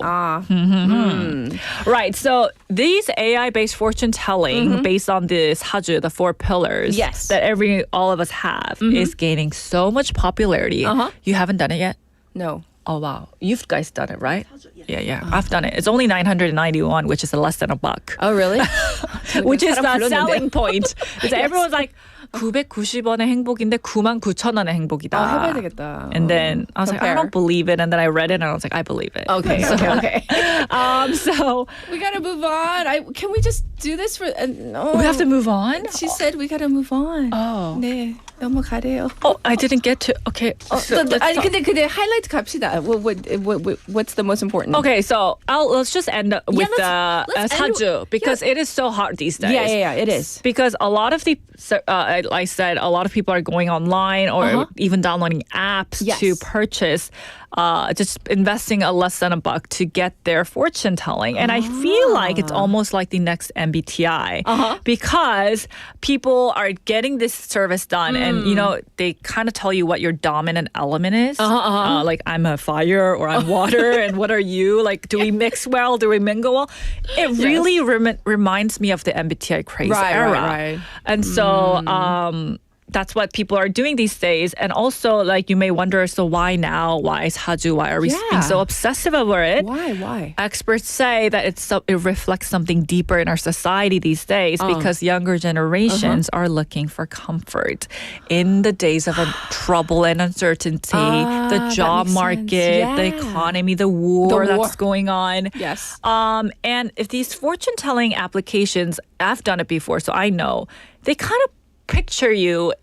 right. So these AI-based fortune telling, based on this 사주, the 4 pillars that all of us have, is gaining so much popularity. You haven't done it yet? No. Oh wow, you guys done it, right? Yeah. I've done it. It's only $991, which is less than $1. Oh really? Which is the selling point. Everyone's like, 990원의 행복인데 99,000원의 행복이다. 해봐야 되겠다. And then I was like, I Compare. don't believe it. And then I read it and I was like, I believe it. Okay, okay. So We gotta move on. Can we just do this for? No. we have to move on. She said we gotta move on. Oh. 네, 넘어가래요. Oh, I didn't get to. Okay. So let's 아니 talk. 근데 하이라이트 갑시다. What's the most important? Okay, so let's just end with let's end 사주 because it is so hard these days. Yeah, it is. Because a lot of the, like I said, a lot of people are going online or even downloading apps Yes. to purchase, just investing less than $1 to get their fortune telling. And I feel like it's almost like the next MBTI because people are getting this service done and, you know, they kind of tell you what your dominant element is. Like I'm a fire or I'm water and what are you? Like, do we mix well? Do we mingle well? It really reminds me of the MBTI craze era. Right. And so that's what people are doing these days. And also, like, you may wonder, so why now? Why is Haju? Why are we being so obsessive over it? Why? Experts say that it reflects something deeper in our society these days because younger generations are looking for comfort in the days of trouble and uncertainty, the job market, the economy, the war that's going on. Yes. And if these fortune telling applications, I've done it before, so I know, they kind of picture you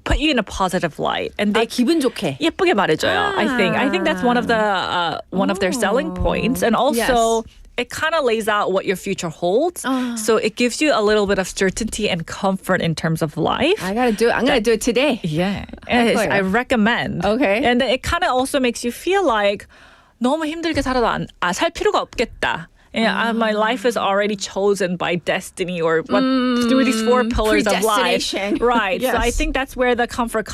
put you in a positive light, and they 기분 좋게. 예쁘게 말해줘요. I think that's one of their selling points, and also it kind of lays out what your future holds. So it gives you a little bit of certainty and comfort in terms of life. I gotta do it. I'm gonna do it today. Yeah, and I recommend. Okay. And it kind of also makes you feel like 너무 힘들게 살아도 살 필요가 없겠다. Yeah, my life is already chosen by destiny or through these 4 pillars of life. Right. Yes. So I think that's where the comfort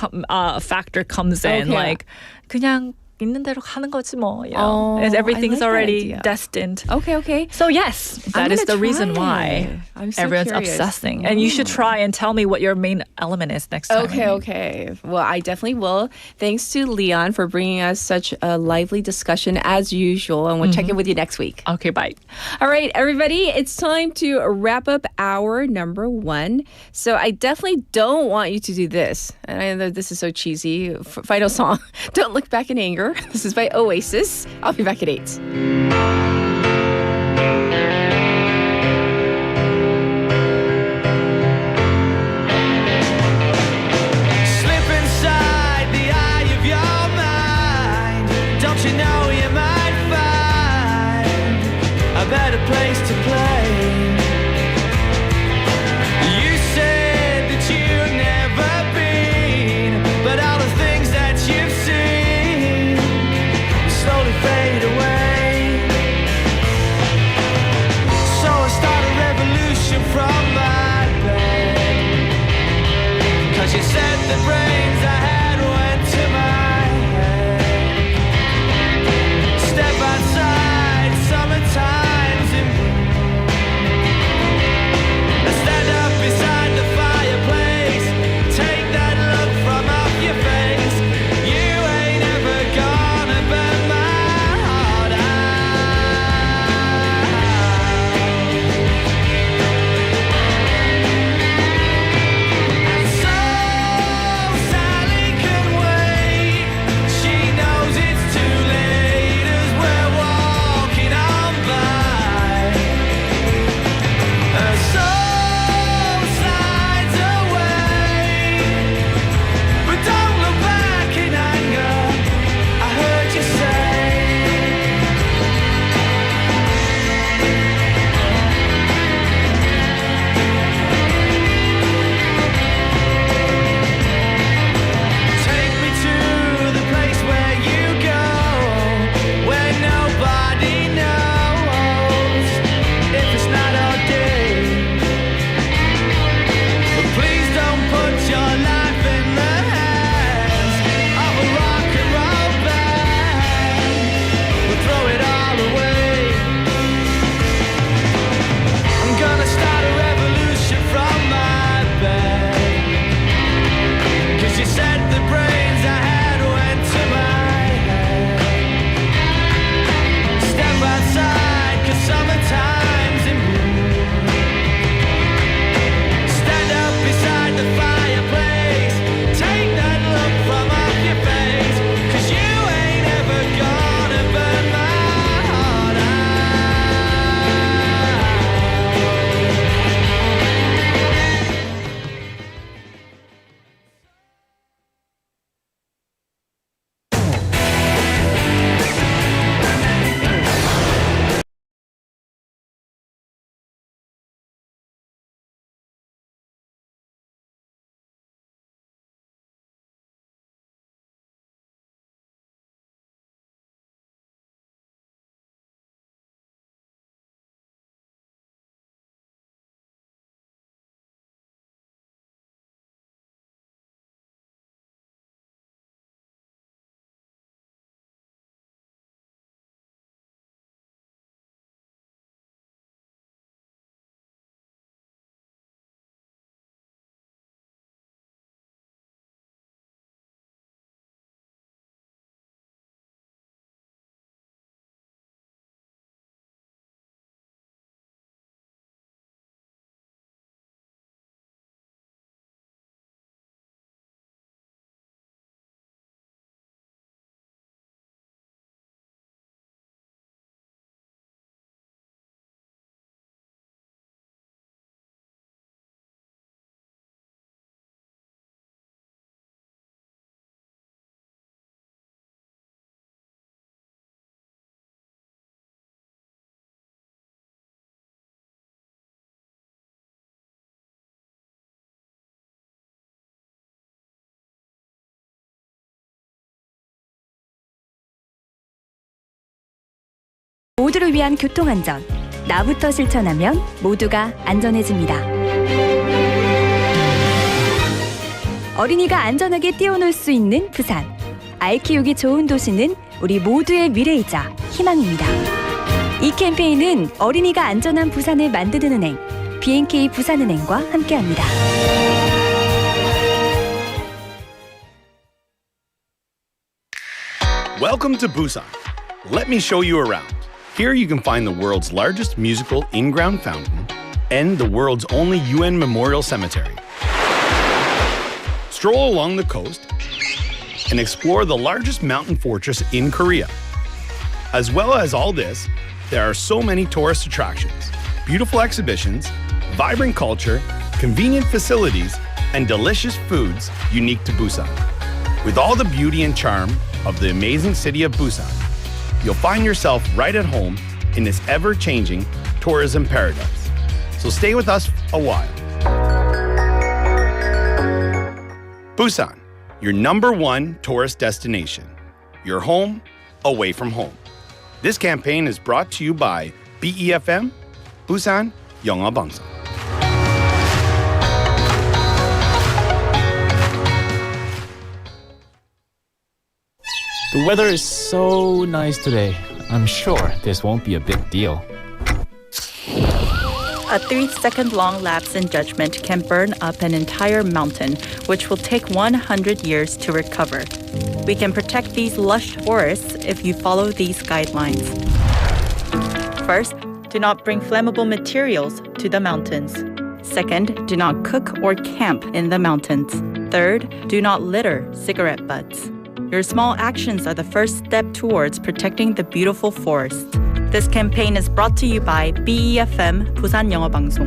factor comes in. Okay. Like, 그냥 있는 대로 가는 거지 뭐. You know? Everything's I like that already idea. destined. Okay. So yes, that is the reason try why it. I'm so everyone's curious. obsessing. And you should try and tell me what your main element is next time. Okay. Well, I definitely will. Thanks to Lian for bringing us such a lively discussion as usual. And we'll check in with you next week. Okay, bye. All right, everybody, it's time to wrap up hour number 1. So I definitely don't want you to do this. And I know this is so cheesy. Final song. Don't Look Back in Anger. This is by Oasis. I'll be back at 8. Slip inside the eye of your mind. Don't you know you might find a better place to play? You said that you've never been, but all the things that you've seen slowly fade away. 모두를 위한 교통안전. 나부터 실천하면 모두가 안전해집니다. 어린이가 안전하게 뛰어놀 수 있는 부산. 아이 키우기 좋은 도시는 우리 모두의 미래이자 희망입니다. 이 캠페인은 어린이가 안전한 부산을 만드는 은행, B&K 부산은행과 함께합니다. Welcome to Busan. Let me show you around. Here you can find the world's largest musical in-ground fountain and the world's only UN memorial cemetery. Stroll along the coast and explore the largest mountain fortress in Korea. As well as all this, there are so many tourist attractions, beautiful exhibitions, vibrant culture, convenient facilities, and delicious foods unique to Busan. With all the beauty and charm of the amazing city of Busan, you'll find yourself right at home in this ever-changing tourism paradise. So stay with us a while. Busan, your #1 tourist destination. Your home, away from home. This campaign is brought to you by BEFM, Busan 영어 방송. The weather is so nice today. I'm sure this won't be a big deal. A 3-second long lapse in judgment can burn up an entire mountain, which will take 100 years to recover. We can protect these lush forests if you follow these guidelines. First, do not bring flammable materials to the mountains. Second, do not cook or camp in the mountains. Third, do not litter cigarette butts. Your small actions are the first step towards protecting the beautiful forest. This campaign is brought to you by BEFM 부산 영어 방송.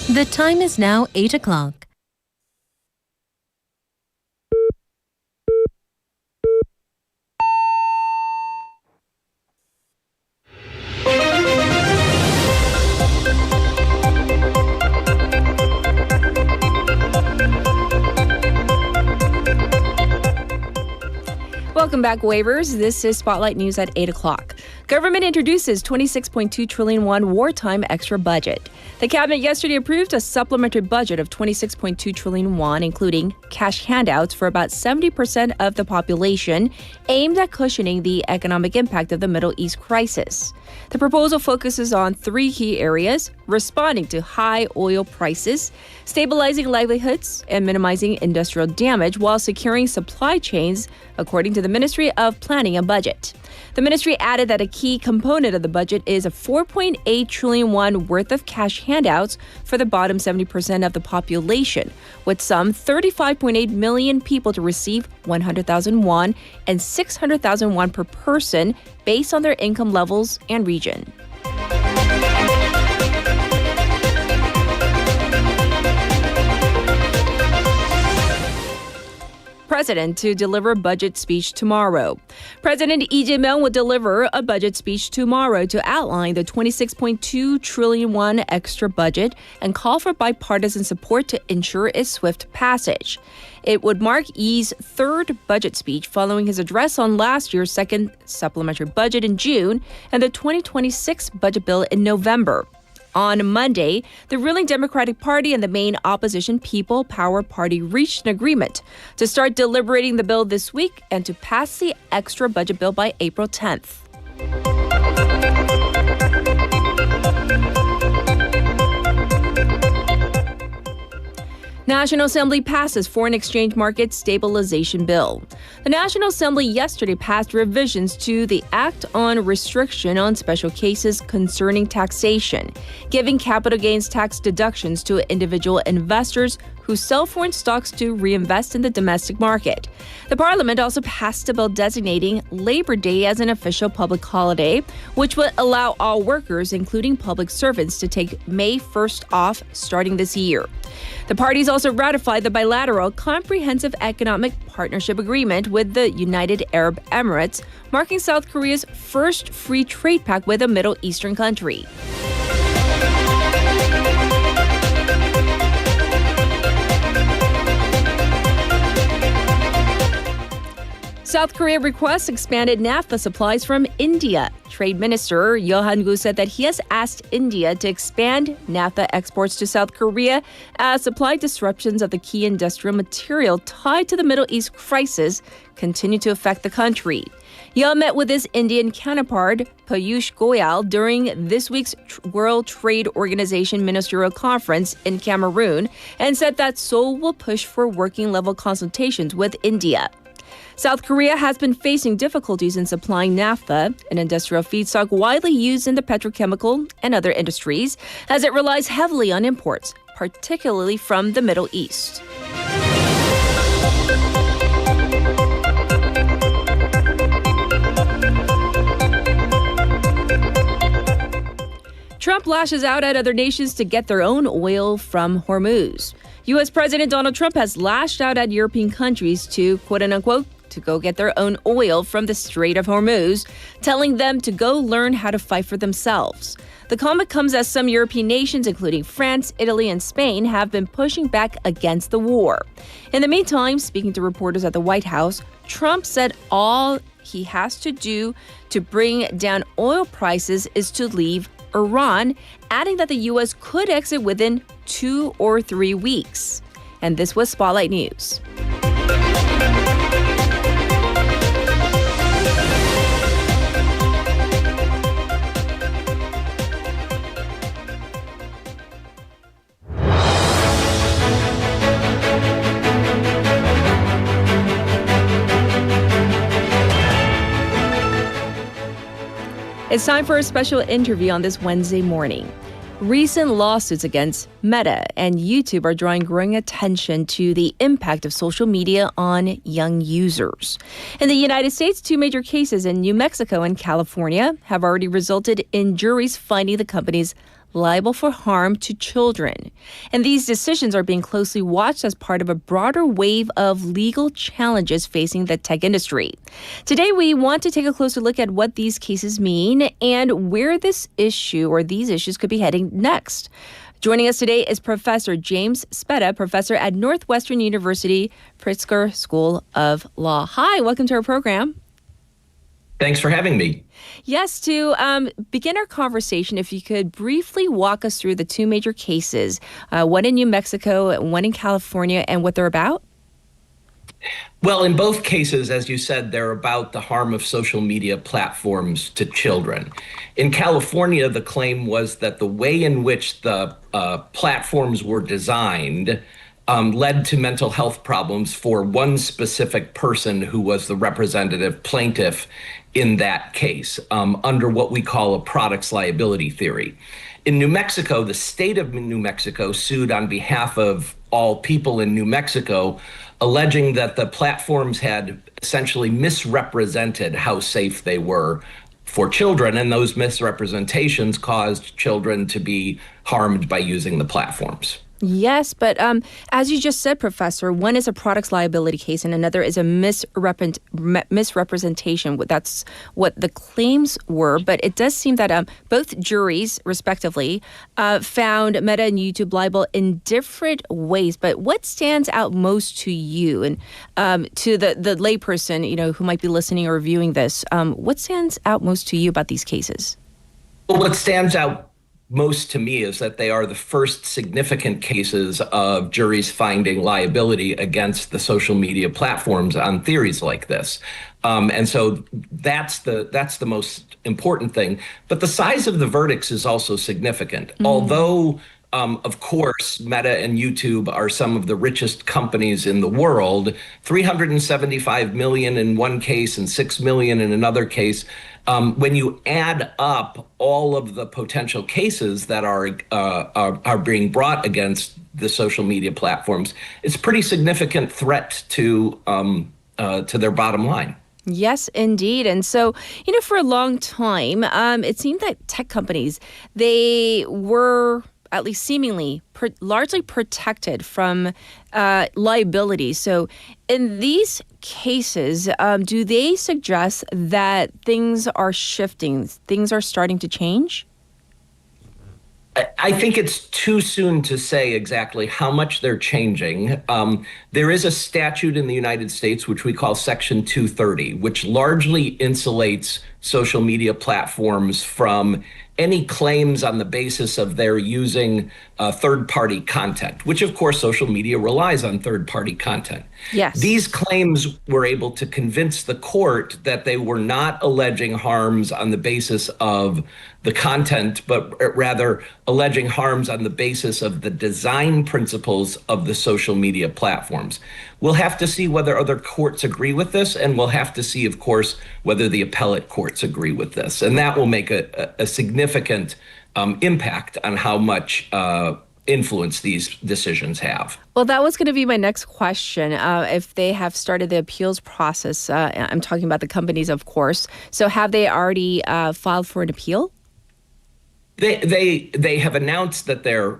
The time is now 8 o'clock. Welcome back, Wavers. This is Spotlight News at 8 o'clock. Government introduces 26.2 trillion won wartime extra budget. The cabinet yesterday approved a supplementary budget of 26.2 trillion won, including cash handouts for about 70% of the population, aimed at cushioning the economic impact of the Middle East crisis. The proposal focuses on 3 key areas: responding to high oil prices, stabilizing livelihoods, and minimizing industrial damage while securing supply chains, according to the Ministry of Planning and Budget. The ministry added that a key component of the budget is a 4.8 trillion won worth of cash handouts for the bottom 70% of the population, with some 35.8 million people to receive 100,000 won and 600,000 won per person based on their income levels and region. President to deliver budget speech tomorrow. President Lee Jae-myung will deliver a budget speech tomorrow to outline the 26.2 trillion won extra budget and call for bipartisan support to ensure its swift passage. It would mark Lee's 3rd budget speech following his address on last year's 2nd supplementary budget in June and the 2026 budget bill in November. On Monday, the ruling Democratic Party and the main opposition People Power Party reached an agreement to start deliberating the bill this week and to pass the extra budget bill by April 10th. National Assembly passes Foreign Exchange Market Stabilization Bill. The National Assembly yesterday passed revisions to the Act on Restriction on Special Cases Concerning Taxation, giving capital gains tax deductions to individual investors who sell foreign stocks to reinvest in the domestic market. The parliament also passed a bill designating Labor Day as an official public holiday, which would allow all workers, including public servants, to take May 1st off starting this year. The parties also ratified the bilateral Comprehensive Economic Partnership Agreement with the United Arab Emirates, marking South Korea's first free trade pact with a Middle Eastern country. South Korea requests expanded naphtha supplies from India. Trade Minister Yeo Han-gu said that he has asked India to expand naphtha exports to South Korea as supply disruptions of the key industrial material tied to the Middle East crisis continue to affect the country. Yeo met with his Indian counterpart, Piyush Goyal, during this week's World Trade Organization Ministerial Conference in Cameroon and said that Seoul will push for working-level consultations with India. South Korea has been facing difficulties in supplying naphtha, an industrial feedstock widely used in the petrochemical and other industries, as it relies heavily on imports, particularly from the Middle East. Trump lashes out at other nations to get their own oil from Hormuz. U.S. President Donald Trump has lashed out at European countries to, quote-unquote, to go get their own oil from the Strait of Hormuz, telling them to go learn how to fight for themselves. The comment comes as some European nations, including France, Italy, and Spain, have been pushing back against the war. In the meantime, speaking to reporters at the White House, Trump said all he has to do to bring down oil prices is to leave Iran, adding that the U.S. could exit within 2 or 3 weeks. And this was Spotlight News. It's time for a special interview on this Wednesday morning. Recent lawsuits against Meta and YouTube are drawing growing attention to the impact of social media on young users. In the United States, 2 major cases in New Mexico and California have already resulted in juries finding the companies liable for harm to children. And these decisions are being closely watched as part of a broader wave of legal challenges facing the tech industry. Today, we want to take a closer look at what these cases mean and where this issue or these issues could be heading next. Joining us today is Professor James Speta, professor at Northwestern University Pritzker School of Law. Hi, welcome to our program. Thanks for having me. Yes, to begin our conversation, if you could briefly walk us through the 2 major cases, one in New Mexico, one in California, and what they're about. Well, in both cases, as you said, they're about the harm of social media platforms to children. In California, the claim was that the way in which the platforms were designed led to mental health problems for one specific person who was the representative plaintiff in that case, under what we call a products liability theory. In New Mexico, the state of New Mexico sued on behalf of all people in New Mexico, alleging that the platforms had essentially misrepresented how safe they were for children, and those misrepresentations caused children to be harmed by using the platforms. Yes, but as you just said, Professor, one is a products liability case and another is a misrepresentation. That's what the claims were. But it does seem that both juries, respectively, found Meta and YouTube liable in different ways. But what stands out most to you and to the layperson, who might be listening or viewing this? What stands out most to you about these cases? Well, what stands out most to me is that they are the first significant cases of juries finding liability against the social media platforms on theories like this. And so that's the most important thing. But the size of the verdicts is also significant. Although, of course, Meta and YouTube are some of the richest companies in the world, $375 million in one case and $6 million in another case. When you add up all of the potential cases that are being brought against the social media platforms, it's a pretty significant threat to their bottom line. Yes, indeed. And so, for a long time, it seemed that tech companies, they were at least seemingly largely protected from liability. So in these cases, do they suggest that things are shifting, things are starting to change? I think it's too soon to say exactly how much they're changing. There is a statute in the United States, which we call Section 230, which largely insulates social media platforms from any claims on the basis of their using third-party content, which of course social media relies on third-party content. Yes. These claims were able to convince the court that they were not alleging harms on the basis of the content, but rather alleging harms on the basis of the design principles of the social media platforms. We'll have to see whether other courts agree with this, and we'll have to see, of course, whether the appellate courts agree with this. And that will make a significant impact on how much influence these decisions have. Well, that was going to be my next question. If they have started the appeals process, I'm talking about the companies, of course. So have they already filed for an appeal? They have announced that they're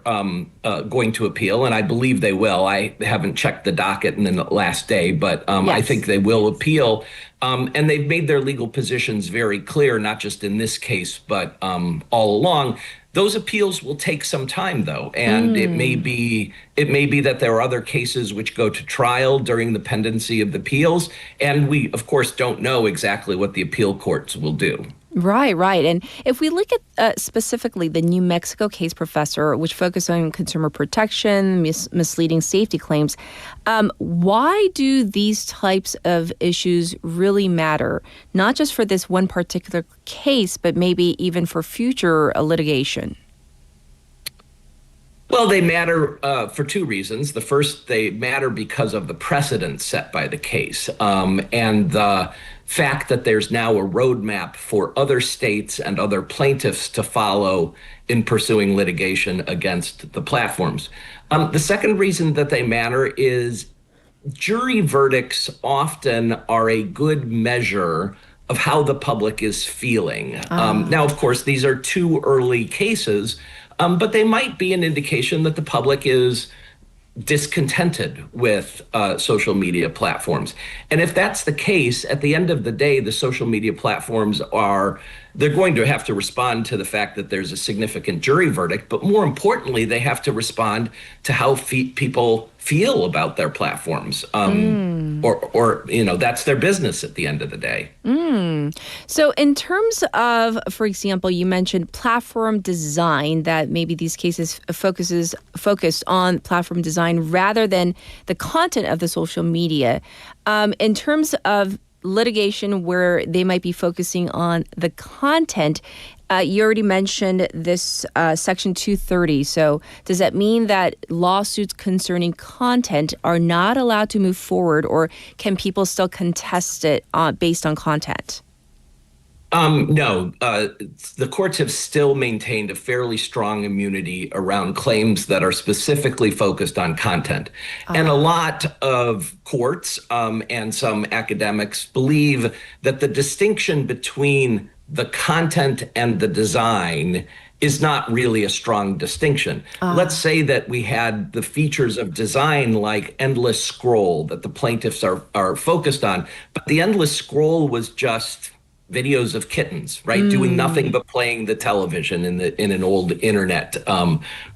going to appeal, and I believe they will. I haven't checked the docket in the last day, but I think they will appeal. And they've made their legal positions very clear, not just in this case, but all along. Those appeals will take some time, though, and it may be that there are other cases which go to trial during the pendency of the appeals, and we, of course, don't know exactly what the appeal courts will do. Right, right. And if we look at specifically the New Mexico case, Professor, which focused on consumer protection, misleading safety claims, why do these types of issues really matter? Not just for this one particular case, but maybe even for future litigation? Well, they matter for two reasons. The first, they matter because of the precedent set by the case and the fact that there's now a roadmap for other states and other plaintiffs to follow in pursuing litigation against the platforms. The second reason that they matter is jury verdicts often are a good measure of how the public is feeling. Now, of course, these are too early cases, but they might be an indication that the public is discontented with social media platforms. And if that's the case, at the end of the day, the social media platforms they're going to have to respond to the fact that there's a significant jury verdict, but more importantly, they have to respond to how people feel about their platforms. Or that's their business at the end of the day. So in terms of, for example, you mentioned platform design, that maybe these cases focused on platform design rather than the content of the social media. In terms of litigation where they might be focusing on the content, you already mentioned this Section 230. So does that mean that lawsuits concerning content are not allowed to move forward, or can people still contest it based on content? No, the courts have still maintained a fairly strong immunity around claims that are specifically focused on content. And a lot of courts and some academics believe that the distinction between the content and the design is not really a strong distinction. Let's say that we had the features of design like endless scroll that the plaintiffs are focused on, but the endless scroll was just videos of kittens, right? Doing nothing but playing the television in an old internet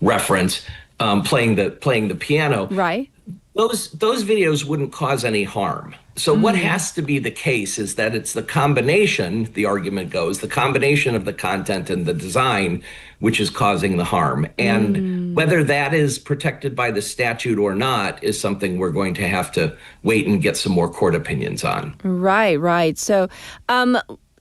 reference, playing the piano. Right. Those videos wouldn't cause any harm. So what has to be the case is that it's the combination, the argument goes, the combination of the content and the design which is causing the harm. And whether that is protected by the statute or not is something we're going to have to wait and get some more court opinions on. Right, right. So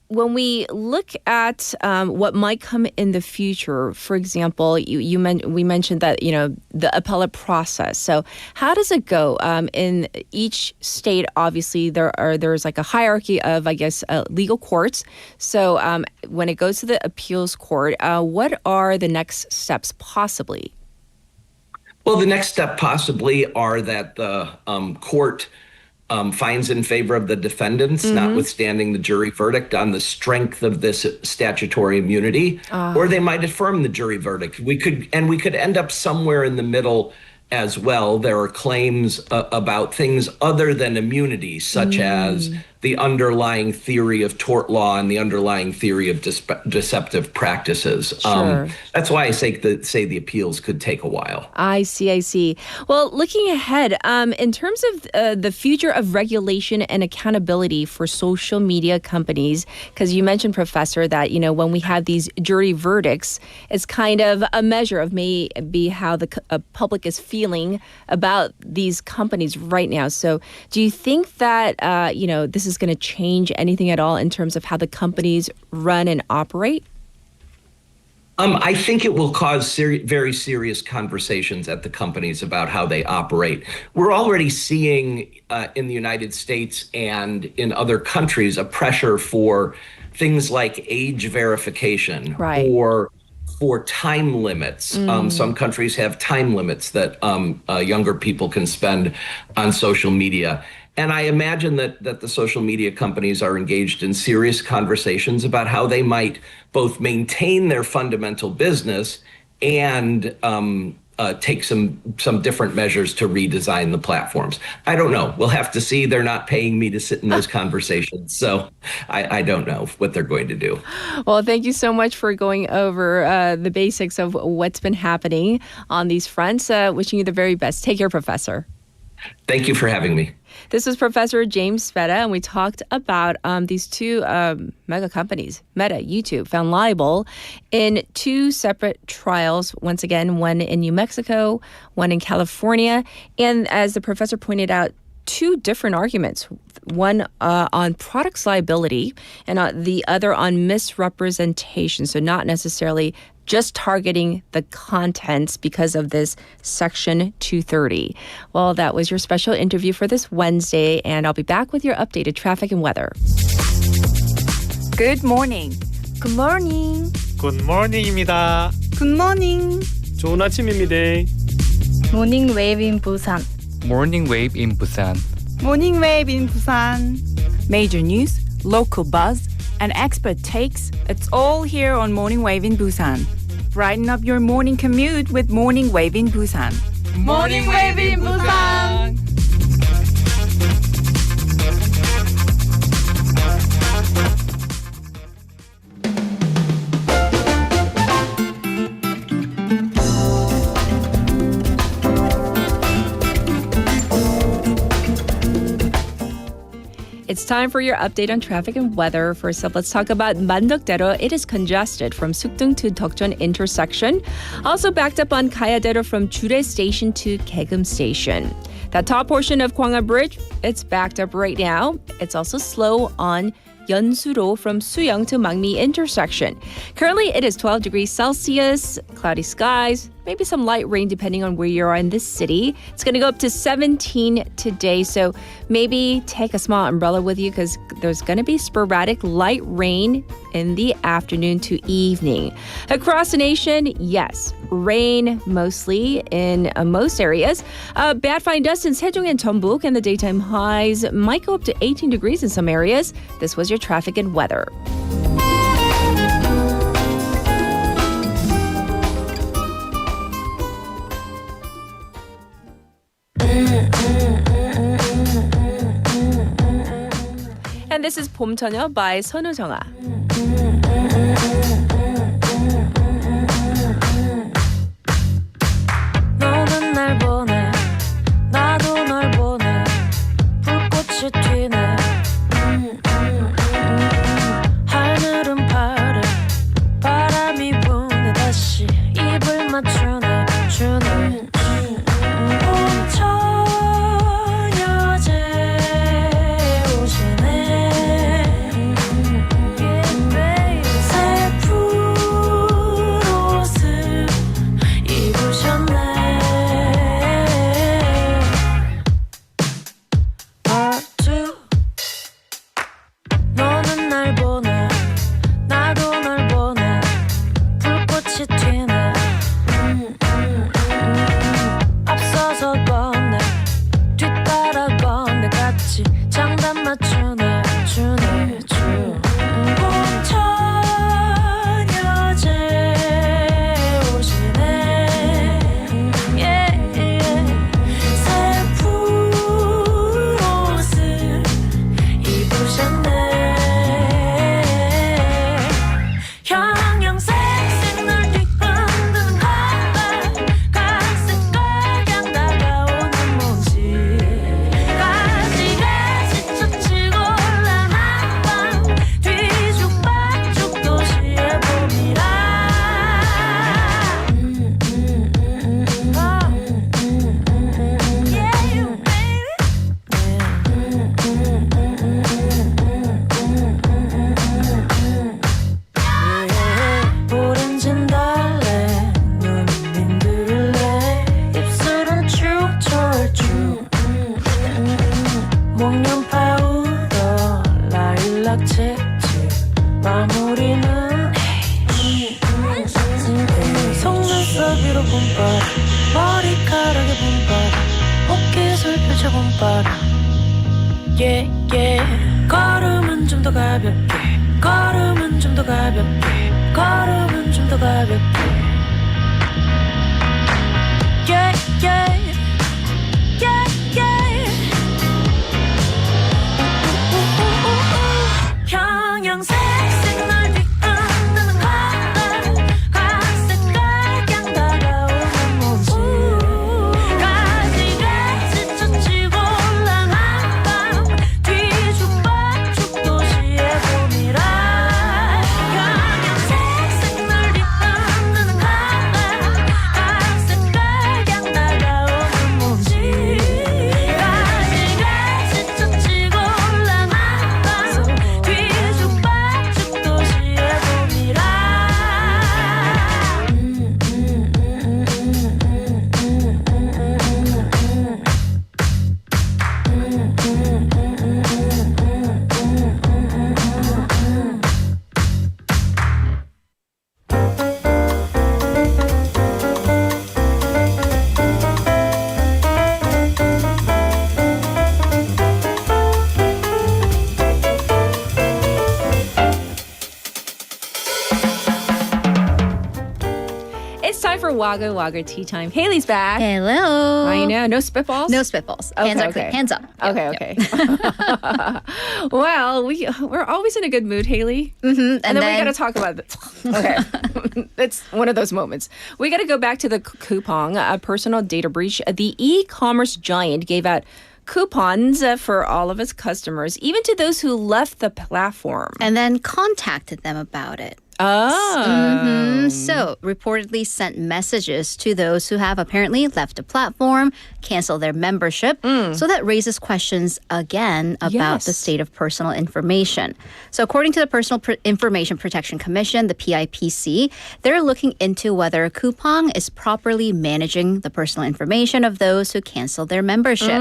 when we look at what might come in the future, for example, we mentioned that, the appellate process. So how does it go? In each state, obviously, there's like a hierarchy of, I guess, legal courts. So when it goes to the appeals court, what are the next steps possibly? Well, the next step possibly are that the court finds in favor of the defendants, notwithstanding the jury verdict, on the strength of this statutory immunity, or they might affirm the jury verdict. We could end up somewhere in the middle as well. There are claims about things other than immunity, such as the underlying theory of tort law and the underlying theory of deceptive practices. Sure. That's why I say the appeals could take a while. I see. Well, looking ahead, in terms of the future of regulation and accountability for social media companies, because you mentioned, Professor, that, when we have these jury verdicts, it's kind of a measure of maybe how the public is feeling about these companies right now. So do you think that, this is going to change anything at all in terms of how the companies run and operate? I think it will cause very serious conversations at the companies about how they operate. We're already seeing in the United States and in other countries a pressure for things like age verification, right, or for time limits. Some countries have time limits that younger people can spend on social media. And I imagine that the social media companies are engaged in serious conversations about how they might both maintain their fundamental business and take some different measures to redesign the platforms. I don't know. We'll have to see. They're not paying me to sit in those conversations, so I don't know what they're going to do. Well, thank you so much for going over the basics of what's been happening on these fronts. Wishing you the very best. Take care, Professor. Thank you for having me. This is Professor James Sveta, and we talked about these two mega companies, Meta, YouTube, found liable in two separate trials. Once again, one in New Mexico, one in California. And as the professor pointed out, two different arguments, one on products liability and the other on misrepresentation. So not necessarily just targeting the contents because of this Section 230. Well, that was your special interview for this Wednesday, and I'll be back with your updated traffic and weather. Good morning. Good morning. Good morning입니다. Good morning. 좋은 아침입니다. Morning wave in Busan. Morning wave in Busan. Morning wave in Busan. Major news, local buzz, and expert takes. It's all here on Morning Wave in Busan. Brighten up your morning commute with Morning Wave in Busan. Morning Wave in Busan. It's time for your update on traffic and weather. First up, let's talk about Mandokdero. It is congested from Sukdung to Deokjeon intersection. Also backed up on Gayadero from Jure Station to Daegum Station. That top portion of Gwanghwa Bridge, it's backed up right now. It's also slow on Yeonsu-ro from Suyang to Mangmi intersection. Currently, it is 12 degrees Celsius, cloudy skies, maybe some light rain depending on where you are in this city. It's going to go up to 17 today, so maybe take a small umbrella with you because there's going to be sporadic light rain in the afternoon to evening. Across the nation, yes, rain mostly in most areas. Bad fine dust in Sejong and Jeonbuk, and the daytime highs might go up to 18 degrees in some areas. This was your traffic and weather. And this is 봄처녀 by 선우정아. 너는 날 보내 나도 널 보내 불꽃이 튀네 하늘은 파래 바람이 부네 다시 입을 맞추네 주네 봄처녀 재우시네 새 푸른옷을 입으셨네 Part 2 연락처지 마무리는 속눈썹 위로 봄바람 머리카락에 봄바람 어깨술 펼쳐 봄바람 yeah, yeah. 걸음은 좀 더 가볍게 걸음은 좀 더 가볍게 걸음은 좀 더 가볍게 yeah, yeah. Yeah, yeah. 형형색 널 뒤흔드는 가을 갈색깔 향 다가오는 몸짓 가지가 지쳐 지고 올라간 밤 뒤죽박죽 도시의 봄이라 형형색 널 뒤흔드는 가을 갈색깔 향 다가오는 몸짓 가지가 지쳐 지고 올라간 밤 뒤죽박죽 도시의 봄이라 It's time for Waggle Waggle Tea Time. Haley's back. Hello. I know. No spitballs? No spitballs. Okay, Hands are okay. clean. Hands up. Okay. Well, we're always in a good mood, Haley. Mm-hmm. And then we got to talk about this. Okay. It's one of those moments. We got to go back to the coupon, a personal data breach. The e-commerce giant gave out coupons for all of its customers, even to those who left the platform. And then contacted them about it. Oh. So, reportedly sent messages to those who have apparently left the platform, canceled their membership. So that raises questions again about the state of personal information. So, according to the Personal Information Protection Commission, the PIPC, they're looking into whether Coupang is properly managing the personal information of those who canceled their membership.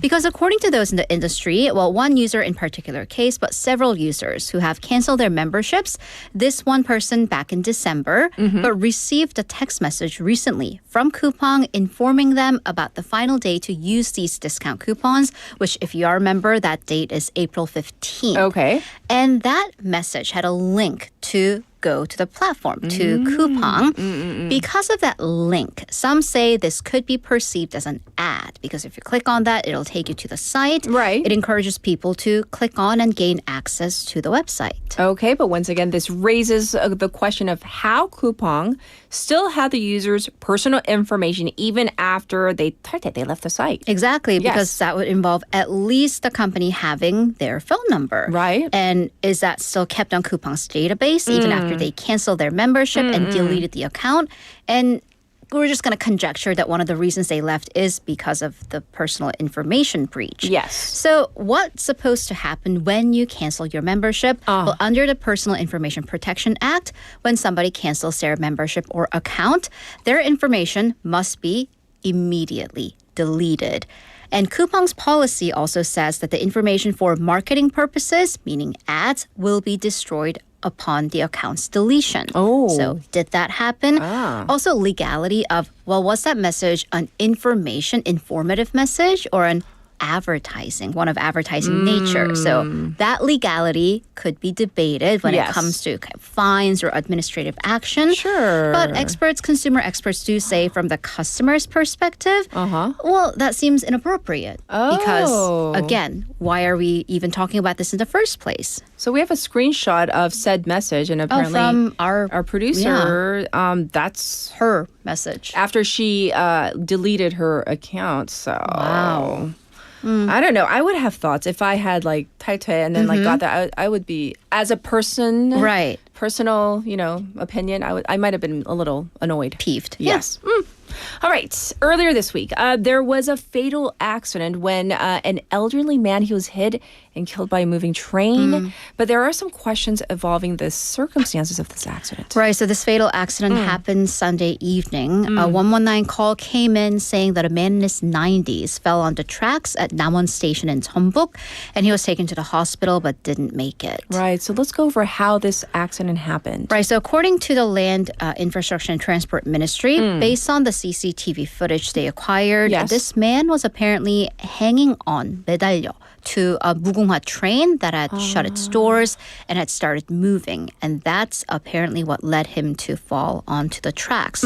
Because according to those in the industry, well, one user in particular case, but several users who have canceled their memberships, this one person back in December, but received a text message recently from Coupang informing them about the final day to use these discount coupons, which if you are a member, that date is April 15th. Okay. And that message had a link to go to the platform, to Coupang. Because of that link, some say this could be perceived as an ad because if you click on that, it'll take you to the site. Right. It encourages people to click on and gain access to the website. Okay, but once again, this raises the question of how Coupang still had the user's personal information even after they left the site. Exactly, because that would involve at least the company having their phone number. Right. And is that still kept on Coupang's database even after they canceled their membership and deleted the account? And we're just going to conjecture that one of the reasons they left is because of the personal information breach. Yes. So what's supposed to happen when you cancel your membership? Well, under the Personal Information Protection Act, when somebody cancels their membership or account, their information must be immediately deleted. And Coupang's policy also says that the information for marketing purposes, meaning ads, will be destroyed upon the account's deletion. Oh. So did that happen? Also legality of, well, was that message an informative message or an one of advertising nature? So that legality could be debated when it comes to kind of fines or administrative action. Sure. But consumer experts do say from the customer's perspective, well, that seems inappropriate. Because, again, why are we even talking about this in the first place? So we have a screenshot of said message, and apparently from our producer, that's her message. After she deleted her account. So wow. I don't know. I would have thoughts if I had like 탈퇴 and then like got that. I would be, as a person, right? Personal, opinion. I might have been a little annoyed, peeved. Yes. All right. Earlier this week, there was a fatal accident when an elderly man, he was hit and killed by a moving train. But there are some questions involving the circumstances of this accident. Right, so this fatal accident happened Sunday evening. A 119 call came in saying that a man in his 90s fell on the tracks at Namwon Station in Jeonbuk, and he was taken to the hospital but didn't make it. Right, so let's go over how this accident happened. Right, so according to the Land Infrastructure and Transport Ministry, based on the CCTV footage they acquired, this man was apparently hanging on, 매달려, to a 무궁화 train that had shut its doors and had started moving. And that's apparently what led him to fall onto the tracks.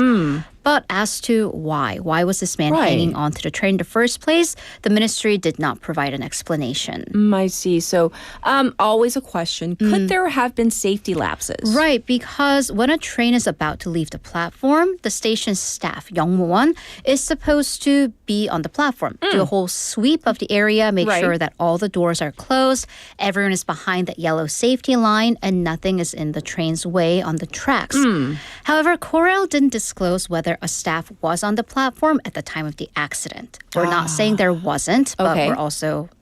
But as to why was this man hanging onto the train in the first place, the ministry did not provide an explanation. I see. So always a question. Could there have been safety lapses? Right, because when a train is about to leave the platform, the station's staff, 영무원, is supposed to be on the platform, do a whole sweep of the area, make sure that all the doors are closed, everyone is behind that yellow safety line, and nothing is in the train's way on the tracks. However, Korail didn't disclose whether a staff was on the platform at the time of the accident. We're not saying there wasn't, but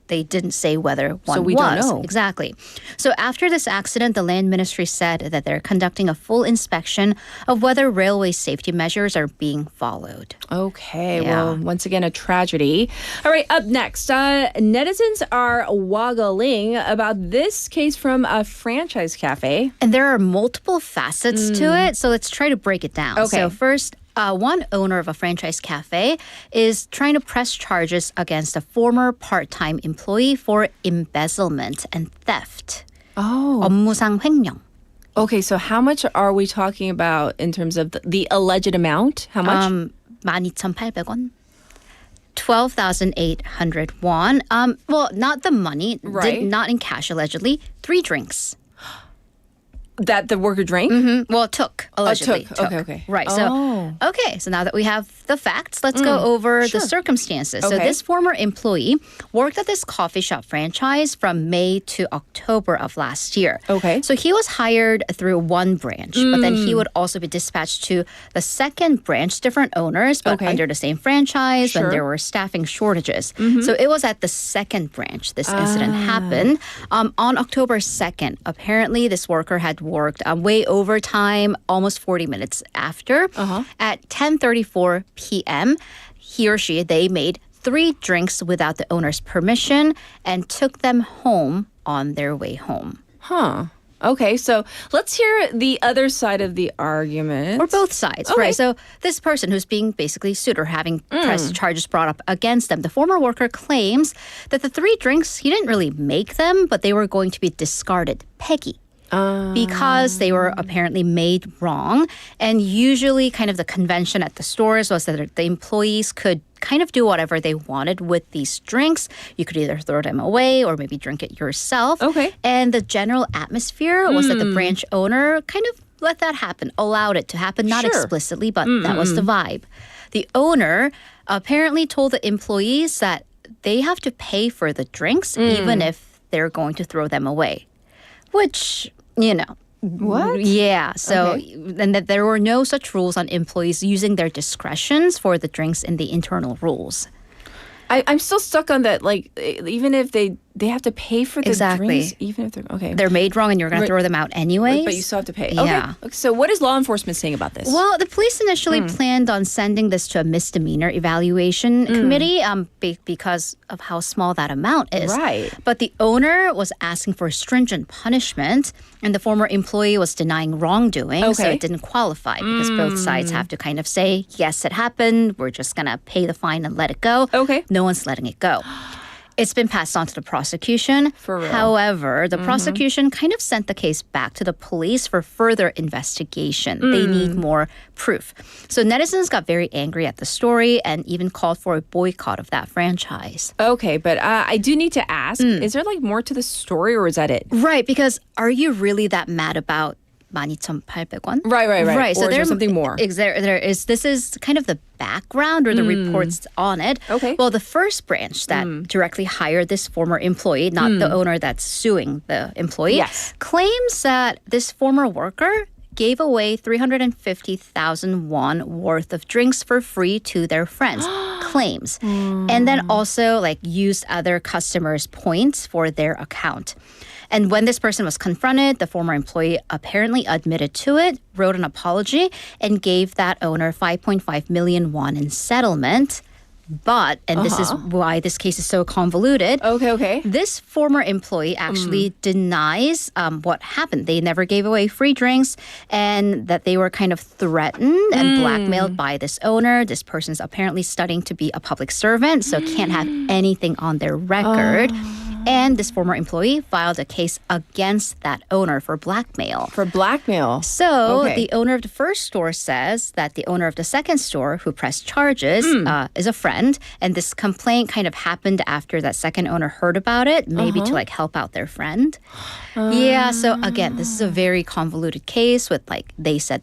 they didn't say whether one so we was. don't know. Exactly. So after this accident, the Land Ministry said that they're conducting a full inspection of whether railway safety measures are being followed. Okay, well, once again, a tragedy. All right, up next, netizens are waggling about this case from a franchise cafe. And there are multiple facets to it, so let's try to break it down. Okay. So first, one owner of a franchise cafe is trying to press charges against a former part-time employee for embezzlement and theft. 업무상 횡령. Okay, so how much are we talking about in terms of the alleged amount? How much? 12,800원. 12,800 won. Well, not the money, not in cash allegedly. 3 drinks. That the worker drank? Well, took, allegedly. Took. Okay. Right. So now that we have the facts, let's go over the circumstances. So this former employee worked at this coffee shop franchise from May to October of last year. Okay. So he was hired through one branch, but then he would also be dispatched to the second branch, different owners, but under the same franchise when there were staffing shortages. So it was at the second branch this incident happened. On October 2nd, apparently this worker had worked way overtime, almost 40 minutes after. At 10:34 p.m., they made 3 drinks without the owner's permission and took them home on their way home. Okay, so let's hear the other side of the argument. Or both sides, right? So this person who's being basically sued or having press charges brought up against them, the former worker claims that the 3 drinks, he didn't really make them, but they were going to be discarded. 폐기. Because they were apparently made wrong. And usually kind of the convention at the stores was that the employees could kind of do whatever they wanted with these drinks. You could either throw them away or maybe drink it yourself. And the general atmosphere was that the branch owner kind of let that happen, allowed it to happen, not explicitly, but that was the vibe. The owner apparently told the employees that they have to pay for the drinks even if they're going to throw them away. Which, What? Yeah. So, and that there were no such rules on employees using their discretions for the drinks in the internal rules. I'm still stuck on that. Like, even if they have to pay for the drinks, even if they're made wrong and you're going to throw them out anyways. But you still have to pay. Yeah. Okay. So what is law enforcement saying about this? Well, the police initially planned on sending this to a misdemeanor evaluation committee because of how small that amount is. Right. But the owner was asking for stringent punishment, and the former employee was denying wrongdoing, so it didn't qualify because both sides have to kind of say, yes, it happened. We're just going to pay the fine and let it go. No one's letting it go. It's been passed on to the prosecution. For real. However, the prosecution kind of sent the case back to the police for further investigation. They need more proof. So netizens got very angry at the story and even called for a boycott of that franchise. Okay, but I do need to ask, is there like more to the story or is that it? Right, because are you really that mad about 12,800원? Right. So or is there something more? This is kind of the background or the reports on it. Okay. Well, the first branch that directly hired this former employee, not the owner that's suing the employee, claims that this former worker gave away 350,000 won worth of drinks for free to their friends. Claims. And then also like used other customers' points for their account. And when this person was confronted, the former employee apparently admitted to it, wrote an apology, and gave that owner 5.5 million won in settlement. But, and this is why this case is so convoluted. Okay. This former employee actually denies what happened. They never gave away free drinks and that they were kind of threatened and blackmailed by this owner. This person's apparently studying to be a public servant, so can't have anything on their record. And this former employee filed a case against that owner for blackmail. So the owner of the first store says that the owner of the second store who pressed charges is a friend. And this complaint kind of happened after that second owner heard about it, maybe to like help out their friend. Yeah, so again, this is a very convoluted case with like they said.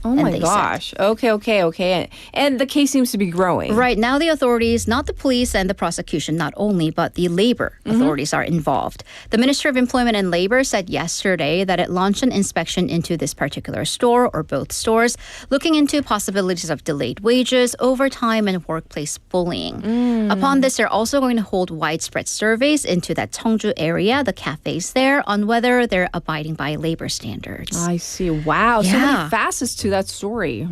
Oh my gosh. Okay. And the case seems to be growing. Right, now the authorities, not the police and the prosecution, not only, but the labor authorities are involved. The Ministry of Employment and Labor said yesterday that it launched an inspection into this particular store or both stores, looking into possibilities of delayed wages, overtime, and workplace bullying. Upon this, they're also going to hold widespread surveys into that Cheongju area, the cafes there, on whether they're abiding by labor standards. I see. Wow. So many facets to that story.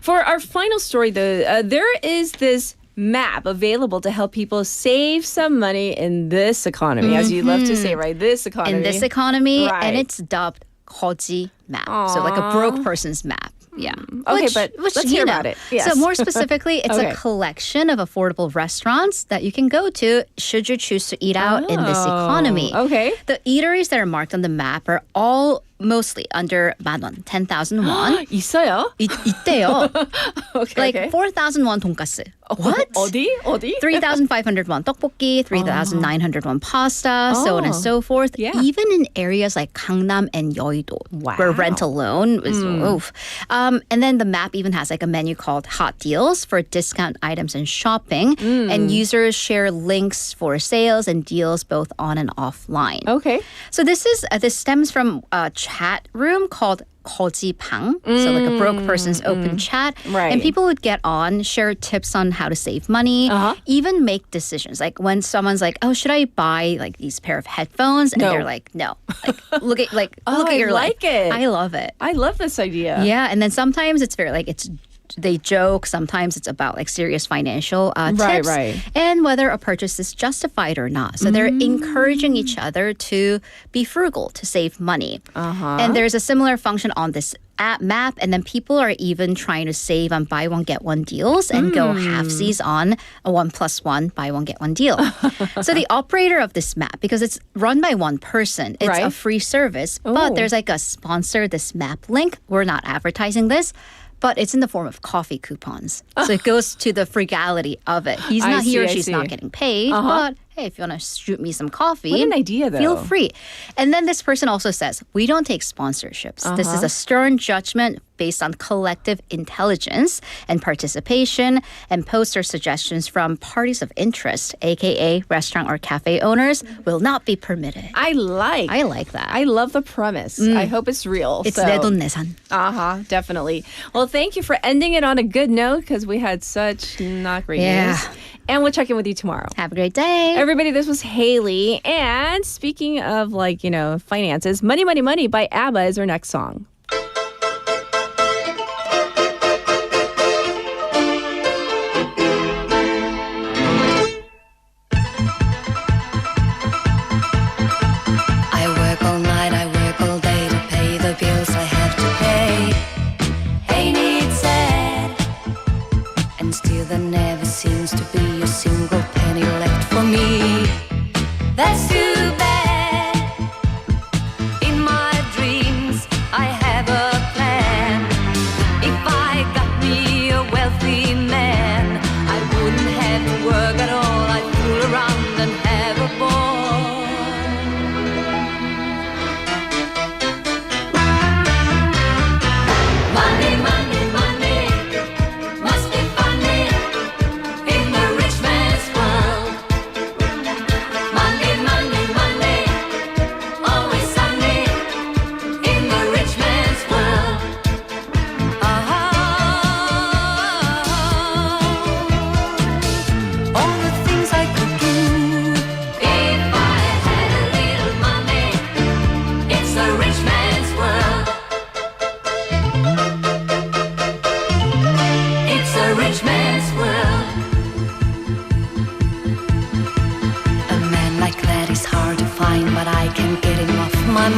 For our final story, though, there is this map available to help people save some money in this economy, as you love to say, right? This economy. In this economy, right. and it's dubbed Koji map. So like a broke person's map. Yeah. Okay, but let's hear about it. Yes. So more specifically, it's a collection of affordable restaurants that you can go to should you choose to eat out in this economy. Okay. The eateries that are marked on the map are all mostly under 10,000 won. 10,000 won. 있어요? 있대요. Okay. Like 4,000 won 돈가스. What? 어디? 3,500 won tokbokki, 3,900 won pasta, so on and so forth. Yeah. Even in areas like Gangnam and Yeouido, where rent alone is oof. And then the map even has like a menu called Hot Deals for discount items and shopping. And users share links for sales and deals both on and offline. Okay. So this stems from a chat room called 거지방, so like a broke person's open chat. Right. And people would get on, share tips on how to save money, even make decisions. Like when someone's like, oh, should I buy like these pair of headphones? And they're like, no. Look at your life. I love it. I love this idea. Yeah, and then sometimes it's very like they joke. Sometimes it's about like serious financial tips and whether a purchase is justified or not. So they're encouraging each other to be frugal, to save money. And there's a similar function on this app map, and then people are even trying to save on buy one get one deals and go halfsies on a 1+1 buy one get one deal. So the operator of this map, because it's run by one person, it's a free service, but there's like a sponsor this map link. We're not advertising this, but it's in the form of coffee coupons. So it goes to the frugality of it. He or she's not getting paid, but hey, if you want to shoot me some coffee, what an idea, though. Feel free. And then this person also says, we don't take sponsorships. This is a stern judgment based on collective intelligence and participation, and poster suggestions from parties of interest, aka restaurant or cafe owners, will not be permitted. I like that. I love the premise. I hope it's real. It's 내 돈 내산. Definitely. Well, thank you for ending it on a good note, because we had such not great news. And we'll check in with you tomorrow. Have a great day. Everybody, this was Haley. And speaking of finances, Money, Money, Money by ABBA is our next song. I work all night, I work all day to pay the bills I have to pay. Ain't it sad? And still there never seems to be a single penny left for me. That's too bad. In my dreams, I have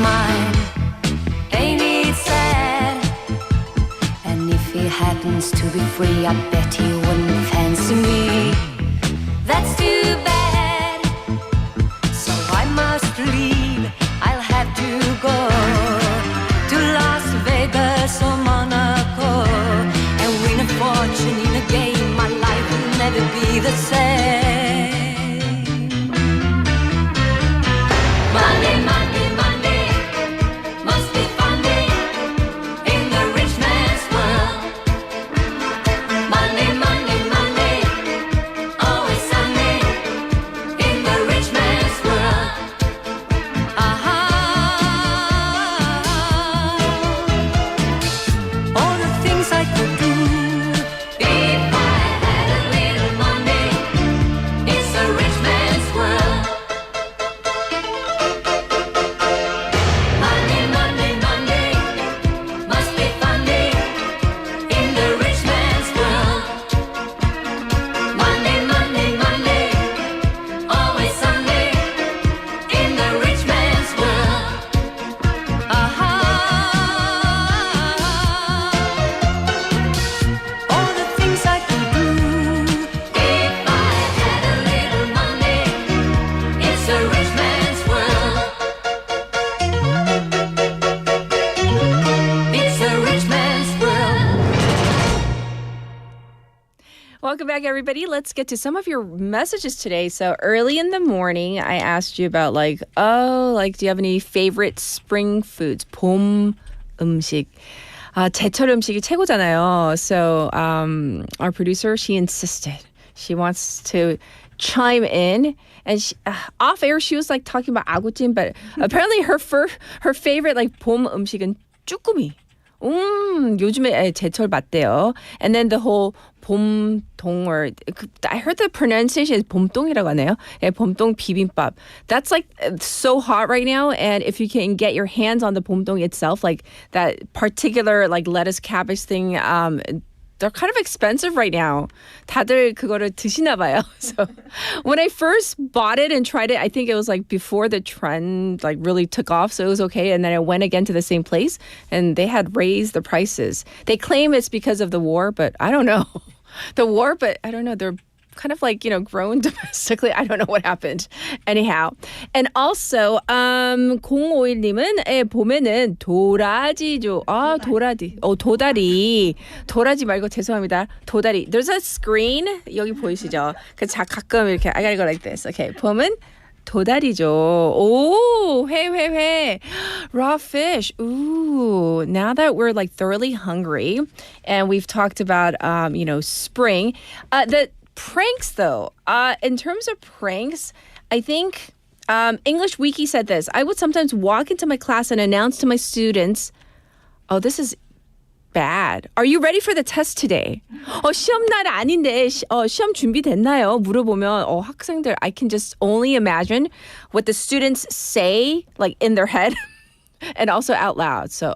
mind. Ain't it sad? And if he happens to be free, I bet he wouldn't fancy me. That's too bad. So I must leave. I'll have to go to Las Vegas or Monaco and win a fortune in a game. My life will never be the same. Monday, Monday, Monday must be funny in the rich man's world. Monday, Monday, Monday, always Sunday in the rich man's world. All the things I could do if I had a little money. It's a rich man's world. Monday, Monday, Monday must be funny in the rich man's world. Monday, Monday, Monday, always Sunday in the rich man's world. All the things I could do if I had a little money. It's a rich man's world. It's a rich man's world. Welcome back, everybody. Let's get to some of your messages today. So early in the morning, I asked you about do you have any favorite spring foods? 봄 음식. 제철 음식이 최고잖아요. So our producer, she insisted. She wants to chime in. And off air, she was like talking about 아구찜, but apparently her favorite 봄 음식은 쭈꾸미. 요즘에 제철 맞대요. And then the whole 봄동, or I heard the pronunciation is 봄동이라고 하네요. Yeah, 봄동 비빔밥. That's so hot right now, and if you can get your hands on the 봄동 itself, that particular lettuce cabbage thing, they're kind of expensive right now. 다들 그거를 드시나 봐요. So when I first bought it and tried it, I think it was before the trend really took off, so it was okay. And then I went again to the same place, and they had raised the prices. They claim it's because of the war, but I don't know. The war, but I don't know. They're kind of grown domestically. I don't know what happened. Anyhow. And also, 051님은 봄에는 도라지죠. 도라지. 도다리. 도라지 말고 죄송합니다. 도다리. There's a screen. 여기 보이시죠? 가끔 이렇게 I gotta go like this. Okay. 봄은 도다리죠. 오, 회. Raw fish. Ooh, now that we're thoroughly hungry and we've talked about, spring, the pranks, though. In terms of pranks, I think English Wiki said this. I would sometimes walk into my class and announce to my students, oh, this is bad. Are you ready for the test today? 시험날 아닌데 시험 준비됐나요? 물어보면 학생들, I can just only imagine what the students say in their head and also out loud. So,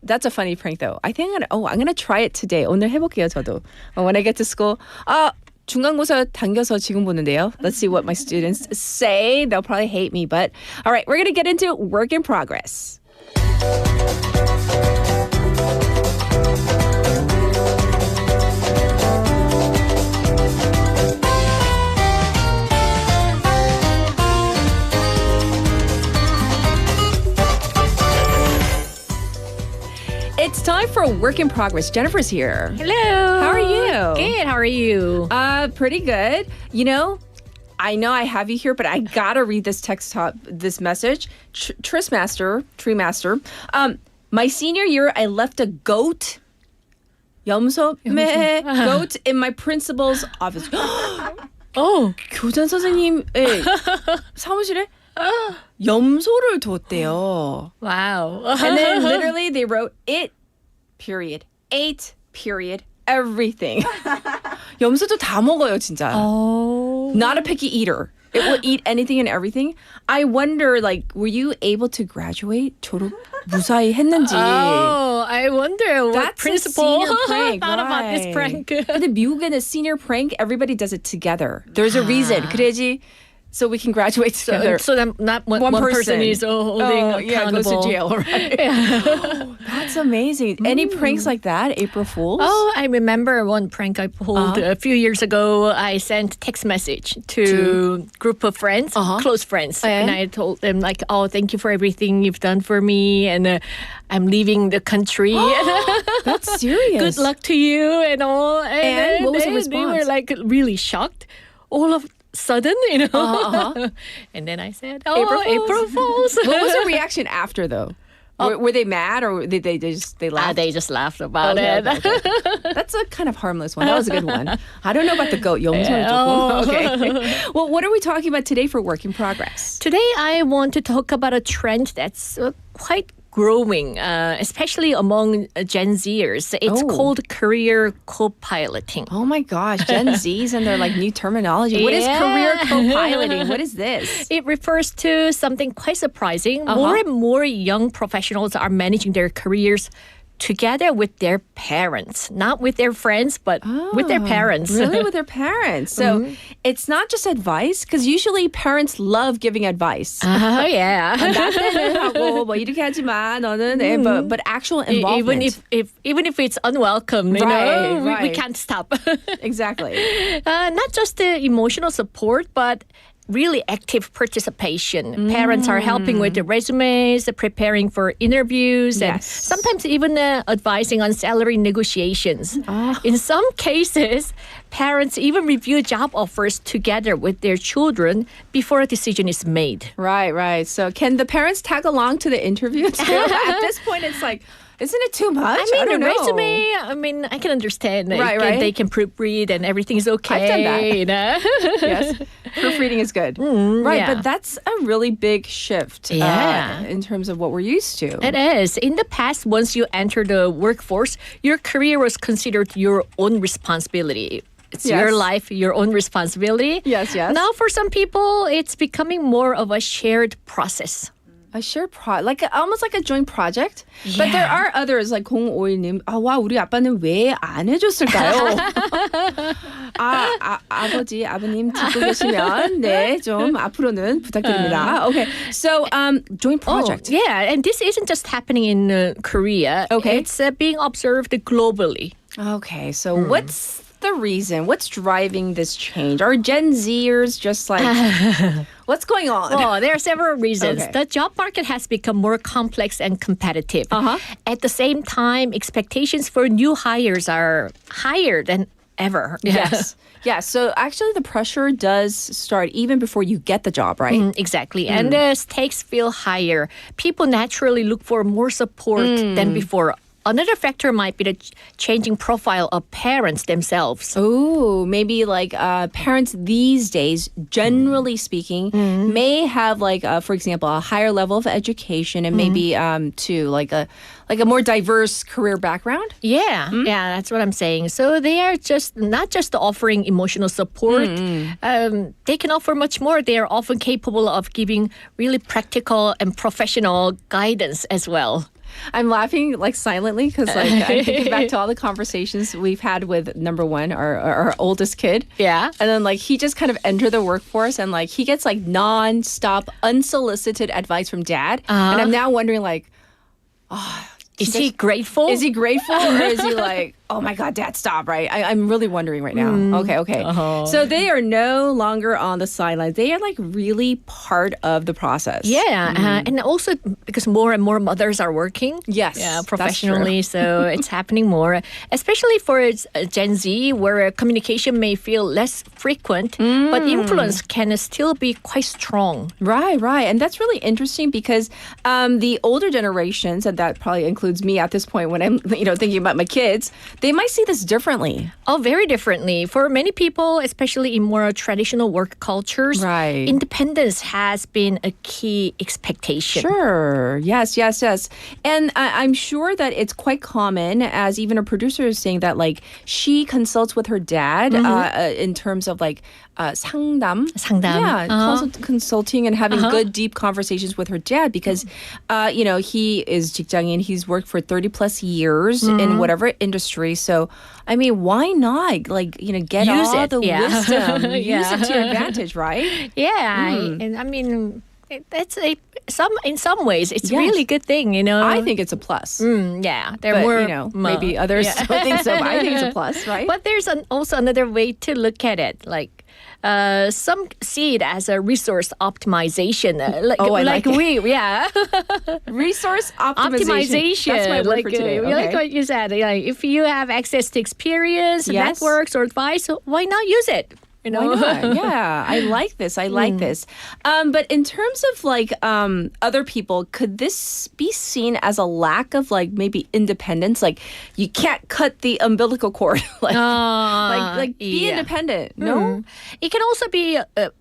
that's a funny prank though. I think I'm gonna try it today. 오늘 해볼게요, 저도. When I get to school. 중간고사 당겨서 지금 보는데요. Let's see what my students say. They'll probably hate me, but all right, we're gonna get into work in progress. It's time for work in progress. Jennifer's here. Hello. How are you? Good. How are you? Pretty good. I know I have you here, but I gotta read this this message. Tree Master. My senior year, I left a goat. goat in my principal's office. 교장 선생님의 사무실에 염소를 뒀대요. Wow. And then literally they wrote it, period. Ate, period. Everything. 염소도 다 먹어요, 진짜. Not a picky eater. It will eat anything and everything. I wonder, were you able to graduate? 졸업 무사히 했는지. I wonder what That's principal a senior prank, thought about this prank. 근데 미국에는 senior prank, everybody does it together. There's a reason. 그래야지 So we can graduate together. So that not one person is holding accountable. Goes to jail, right? That's amazing. Any pranks like that, April Fools? Oh, I remember one prank I pulled a few years ago. I sent text message to group of friends, close friends, and I told them like, "Oh, thank you for everything you've done for me, and I'm leaving the country. That's serious. Good luck to you and all." And what was the response? They were like really shocked. All of sudden, you know. And then I said, April Fools. What was the reaction after, though? Were they mad, or did they just laughed? They just laughed about it. Okay. That's a kind of harmless one. That was a good one. I don't know about the goat. Okay. Well, what are we talking about today for Work in Progress? Today, I want to talk about a trend that's quite growing, especially among Gen Zers. It's called career co-piloting. Oh my gosh, Gen Zs and their like new terminology. What is career co-piloting? What is this? It refers to something quite surprising. More and more young professionals are managing their careers together with their parents, not with their friends, but with their parents. Really, with their parents. So it's not just advice, because usually parents love giving advice. Oh yeah. 이렇게 하지 마, 너는. But actual involvement. Even if it's unwelcome, you know, we can't stop. Exactly. Not just the emotional support, but really active participation. Parents are helping with the resumes, preparing for interviews, and sometimes even advising on salary negotiations. In some cases, parents even review job offers together with their children before a decision is made. Right. So can the parents tag along to the interview too? At this point, it's like, isn't it too much? I mean, don't know. resume, I can understand. Right. They can proofread and everything's okay. I've done that. You know? Yes. Proofreading is good. Right, yeah. but that's a really big shift in terms of what we're used to. It is. In the past, once you enter the workforce, your career was considered your own responsibility. It's your life, your own responsibility. Yes. Now, for some people, it's becoming more of a shared process. A shared almost like a joint project. Yeah. But there are others like 051님. 와, 우리 아빠는 왜 안 해줬을까요? 아버지, 아버님 듣고 계시면 좀 앞으로는 부탁드립니다. Okay, so joint project. And this isn't just happening in Korea. Okay. It's being observed globally. Okay, so what's the reason? What's driving this change? Are Gen Zers just like, what's going on? Well, there are several reasons. Okay. The job market has become more complex and competitive. At the same time, expectations for new hires are higher than ever. Yes. Yeah, so actually the pressure does start even before you get the job, right? Exactly. And the stakes feel higher. People naturally look for more support than before. Another factor might be the changing profile of parents themselves. Oh, maybe like parents these days, generally speaking, may have like, for example, a higher level of education and maybe too like a more diverse career background. Yeah, that's what I'm saying. So they are just not just offering emotional support. They can offer much more. They are often capable of giving really practical and professional guidance as well. I'm laughing like silently because like I'm thinking back to all the conversations we've had with number one, our oldest kid. Yeah. And then like he just kind of entered the workforce and like he gets like non-stop unsolicited advice from dad. And I'm now wondering like, is he grateful? Is he grateful or is he like, oh my God, Dad, stop, right? I'm really wondering right now. Okay. So they are no longer on the sidelines. They are like really part of the process. Yeah. And also because more and more mothers are working. Yes. Yeah, professionally. So it's happening more, especially for Gen Z where communication may feel less frequent, but influence can still be quite strong. Right. And that's really interesting because the older generations, and that probably includes me at this point when I'm thinking about my kids, they might see this differently. Oh, very differently. For many people, especially in more traditional work cultures, independence has been a key expectation. Sure. Yes. And I'm sure that it's quite common, as even a producer is saying, that like she consults with her dad in terms of like 상담. 상담. Yeah, consulting and having good, deep conversations with her dad because, he is 직장인. He's worked for 30 plus years in whatever industry. So, I mean, why not? Get Use all it. the wisdom. Yeah. Use it to your advantage, right? Yeah. And I mean, that's in some ways, it's a really good thing, I think it's a plus. Yeah. There But, maybe others don't think so, but I think it's a plus, right? But there's also another way to look at it. Some see it as a resource optimization. Resource optimization. That's my word for today. Okay. Like what you said. If you have access to experience, networks, or advice, why not use it? Why not? Yeah, I like this. But in terms of other people, could this be seen as a lack of maybe independence? You can't cut the umbilical cord. Be independent. No, it can also be.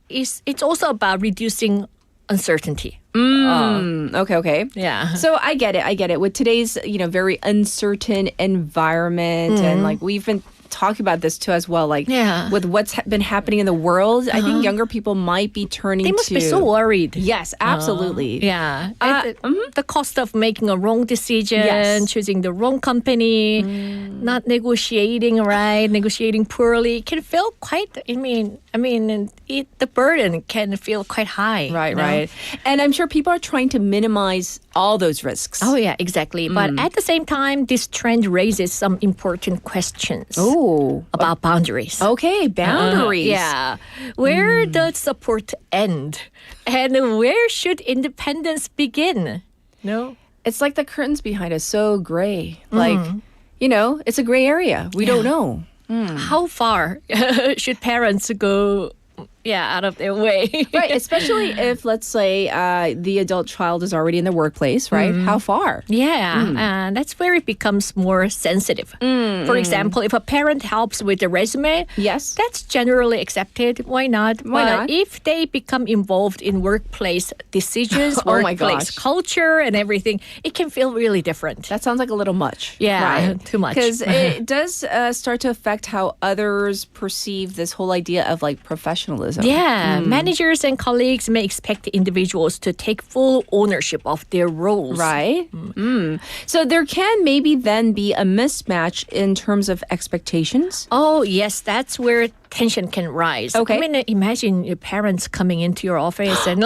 It's also about reducing uncertainty. Okay. Yeah. So I get it. With today's very uncertain environment, and we've been talking about this too as well. With what's been happening in the world, I think younger people might be turning to. They must be so worried. Yes, absolutely. Yeah. The cost of making a wrong decision, choosing the wrong company, not negotiating right, negotiating poorly, can feel quite. The burden can feel quite high. Right. And I'm sure people are trying to minimize all those risks. Oh, yeah, exactly. But at the same time, this trend raises some important questions about boundaries. Okay, boundaries. Yeah. Where does support end? And where should independence begin? No? It's like the curtains behind us, so gray. It's a gray area. We don't know. How far should parents go out of their way? Right, especially if, let's say, the adult child is already in the workplace, right? How far? Yeah, that's where it becomes more sensitive. For example, if a parent helps with the resume, that's generally accepted. Why not? But if they become involved in workplace decisions, workplace culture and everything, it can feel really different. That sounds like a little much. Yeah, too much. Because it does start to affect how others perceive this whole idea of professionalism. Yeah, managers and colleagues may expect individuals to take full ownership of their roles. Right. So there can maybe then be a mismatch in terms of expectations. Oh, yes, that's where tension can rise. Okay. Imagine your parents coming into your office and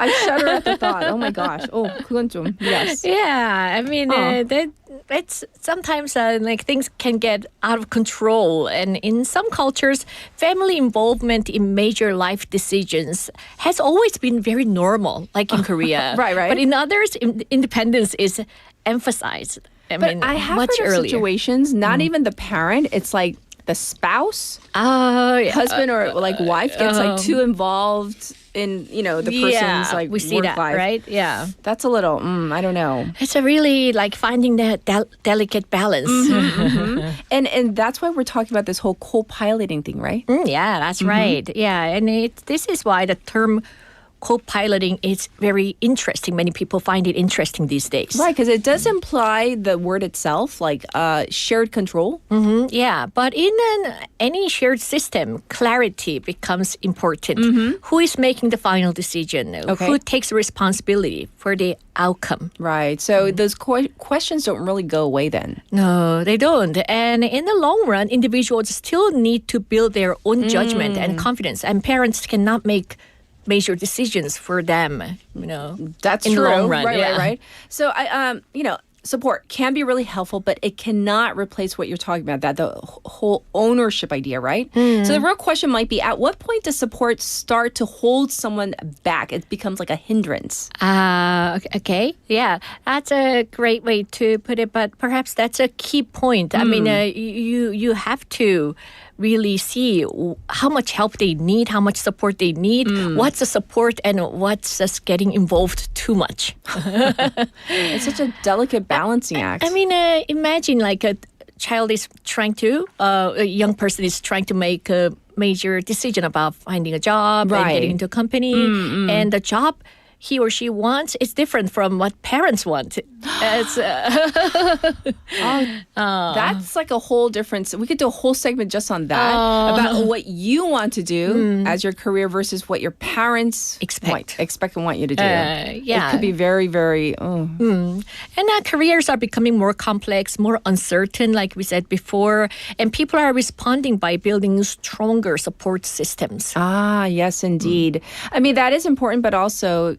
I shudder at the thought. Oh my gosh. 그건 좀. Yes. Yeah, that's sometimes things can get out of control, and in some cultures, family involvement in major life decisions has always been very normal, like in Korea. Right. But in others, independence is emphasized. I have much heard of earlier. situations, not even the parent, it's the spouse, husband or wife gets too involved in the person's we see work that, life. right? Yeah, that's a little I don't know. It's a really finding that delicate balance. And that's why we're talking about this whole co-piloting thing, right? Yeah, that's right. Yeah, and this is why the term co-piloting is very interesting. Many people find it interesting these days. Right, because it does imply the word itself, shared control. Yeah, but in any shared system, clarity becomes important. Who is making the final decision? Who takes responsibility for the outcome? Right, so those questions don't really go away then. No, they don't. And in the long run, individuals still need to build their own judgment and confidence, and parents cannot make major decisions for them, That's in true. the long run. Right. So support can be really helpful, but it cannot replace what you're talking about, the whole ownership idea, right? So the real question might be, at what point does support start to hold someone back? It becomes like a hindrance. Okay. Yeah, that's a great way to put it, but perhaps that's a key point. You have to really see how much help they need, how much support they need, what's the support and what's just getting involved too much. It's such a delicate balancing act. Imagine a child is trying to, a young person is trying to make a major decision about finding a job and getting into a company, and the job he or she wants is different from what parents want. It's that's like a whole different. We could do a whole segment just on that about what you want to do as your career versus what your parents expect and want you to do. Yeah. It could be very, very. And careers are becoming more complex, more uncertain, like we said before, and people are responding by building stronger support systems. Ah, yes, indeed. I mean, that is important, but also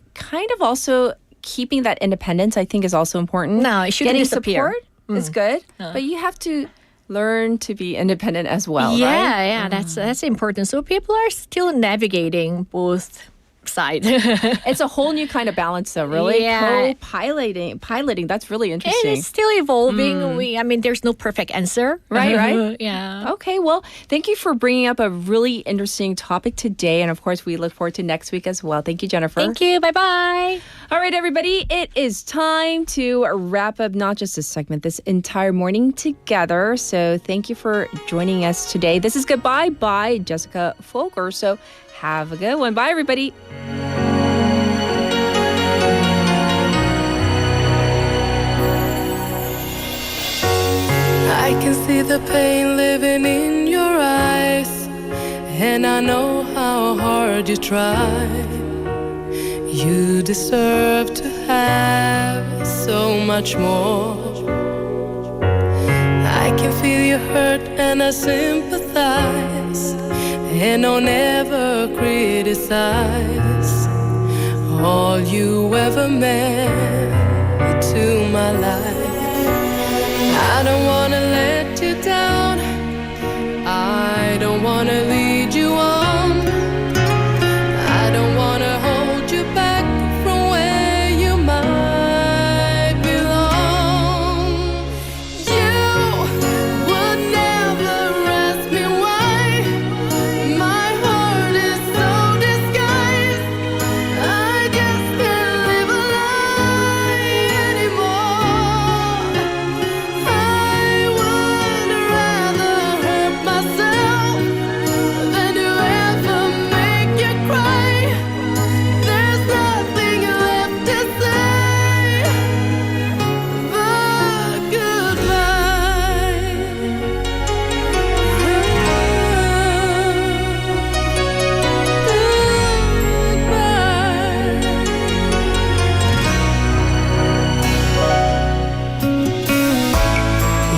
keeping that independence, I think, is also important. No, it shouldn't Getting disappear. support is good, but you have to learn to be independent as well, right? Yeah, that's important. So people are still navigating both sides. It's a whole new kind of balance, though, really. Yeah. Piloting, that's really interesting. And it's still evolving. There's no perfect answer. Right? Yeah. Okay, well, thank you for bringing up a really interesting topic today. And of course, we look forward to next week as well. Thank you, Jennifer. Thank you. Bye-bye. All right, everybody, it is time to wrap up not just this segment, this entire morning together. So thank you for joining us today. This is Goodbye by Jessica Folger. So have a good one. Bye, everybody. I can see the pain living in your eyes, and I know how hard you try. You deserve to have so much more. I can feel your hurt and I sympathize, and I'll never criticize all you ever meant to my life. I don't wanna let you down, I don't wanna lead you on, I don't wanna hold you back from where you might belong. You would never ask me why my heart is so disguised. I just can't live a lie anymore. I would rather hurt myself than to ever make you cry. There's nothing left to say but goodbye.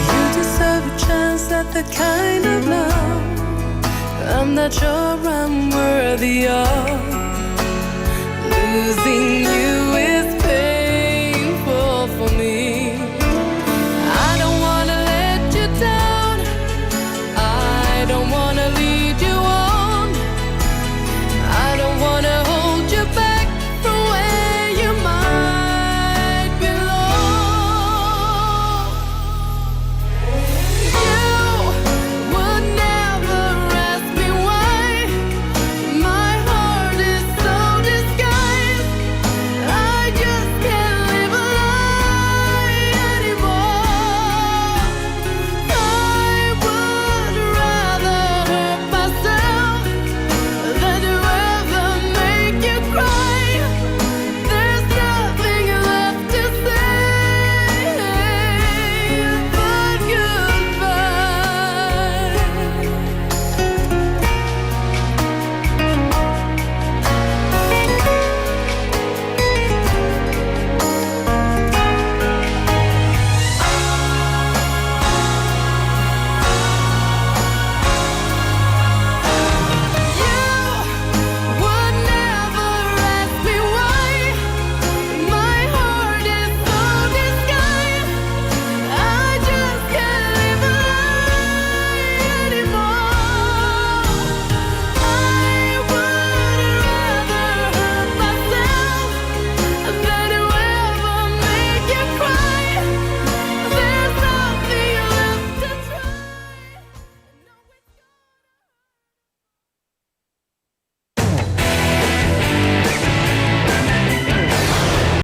You deserve a chance at the kind of love I'm not sure I'm worthy of.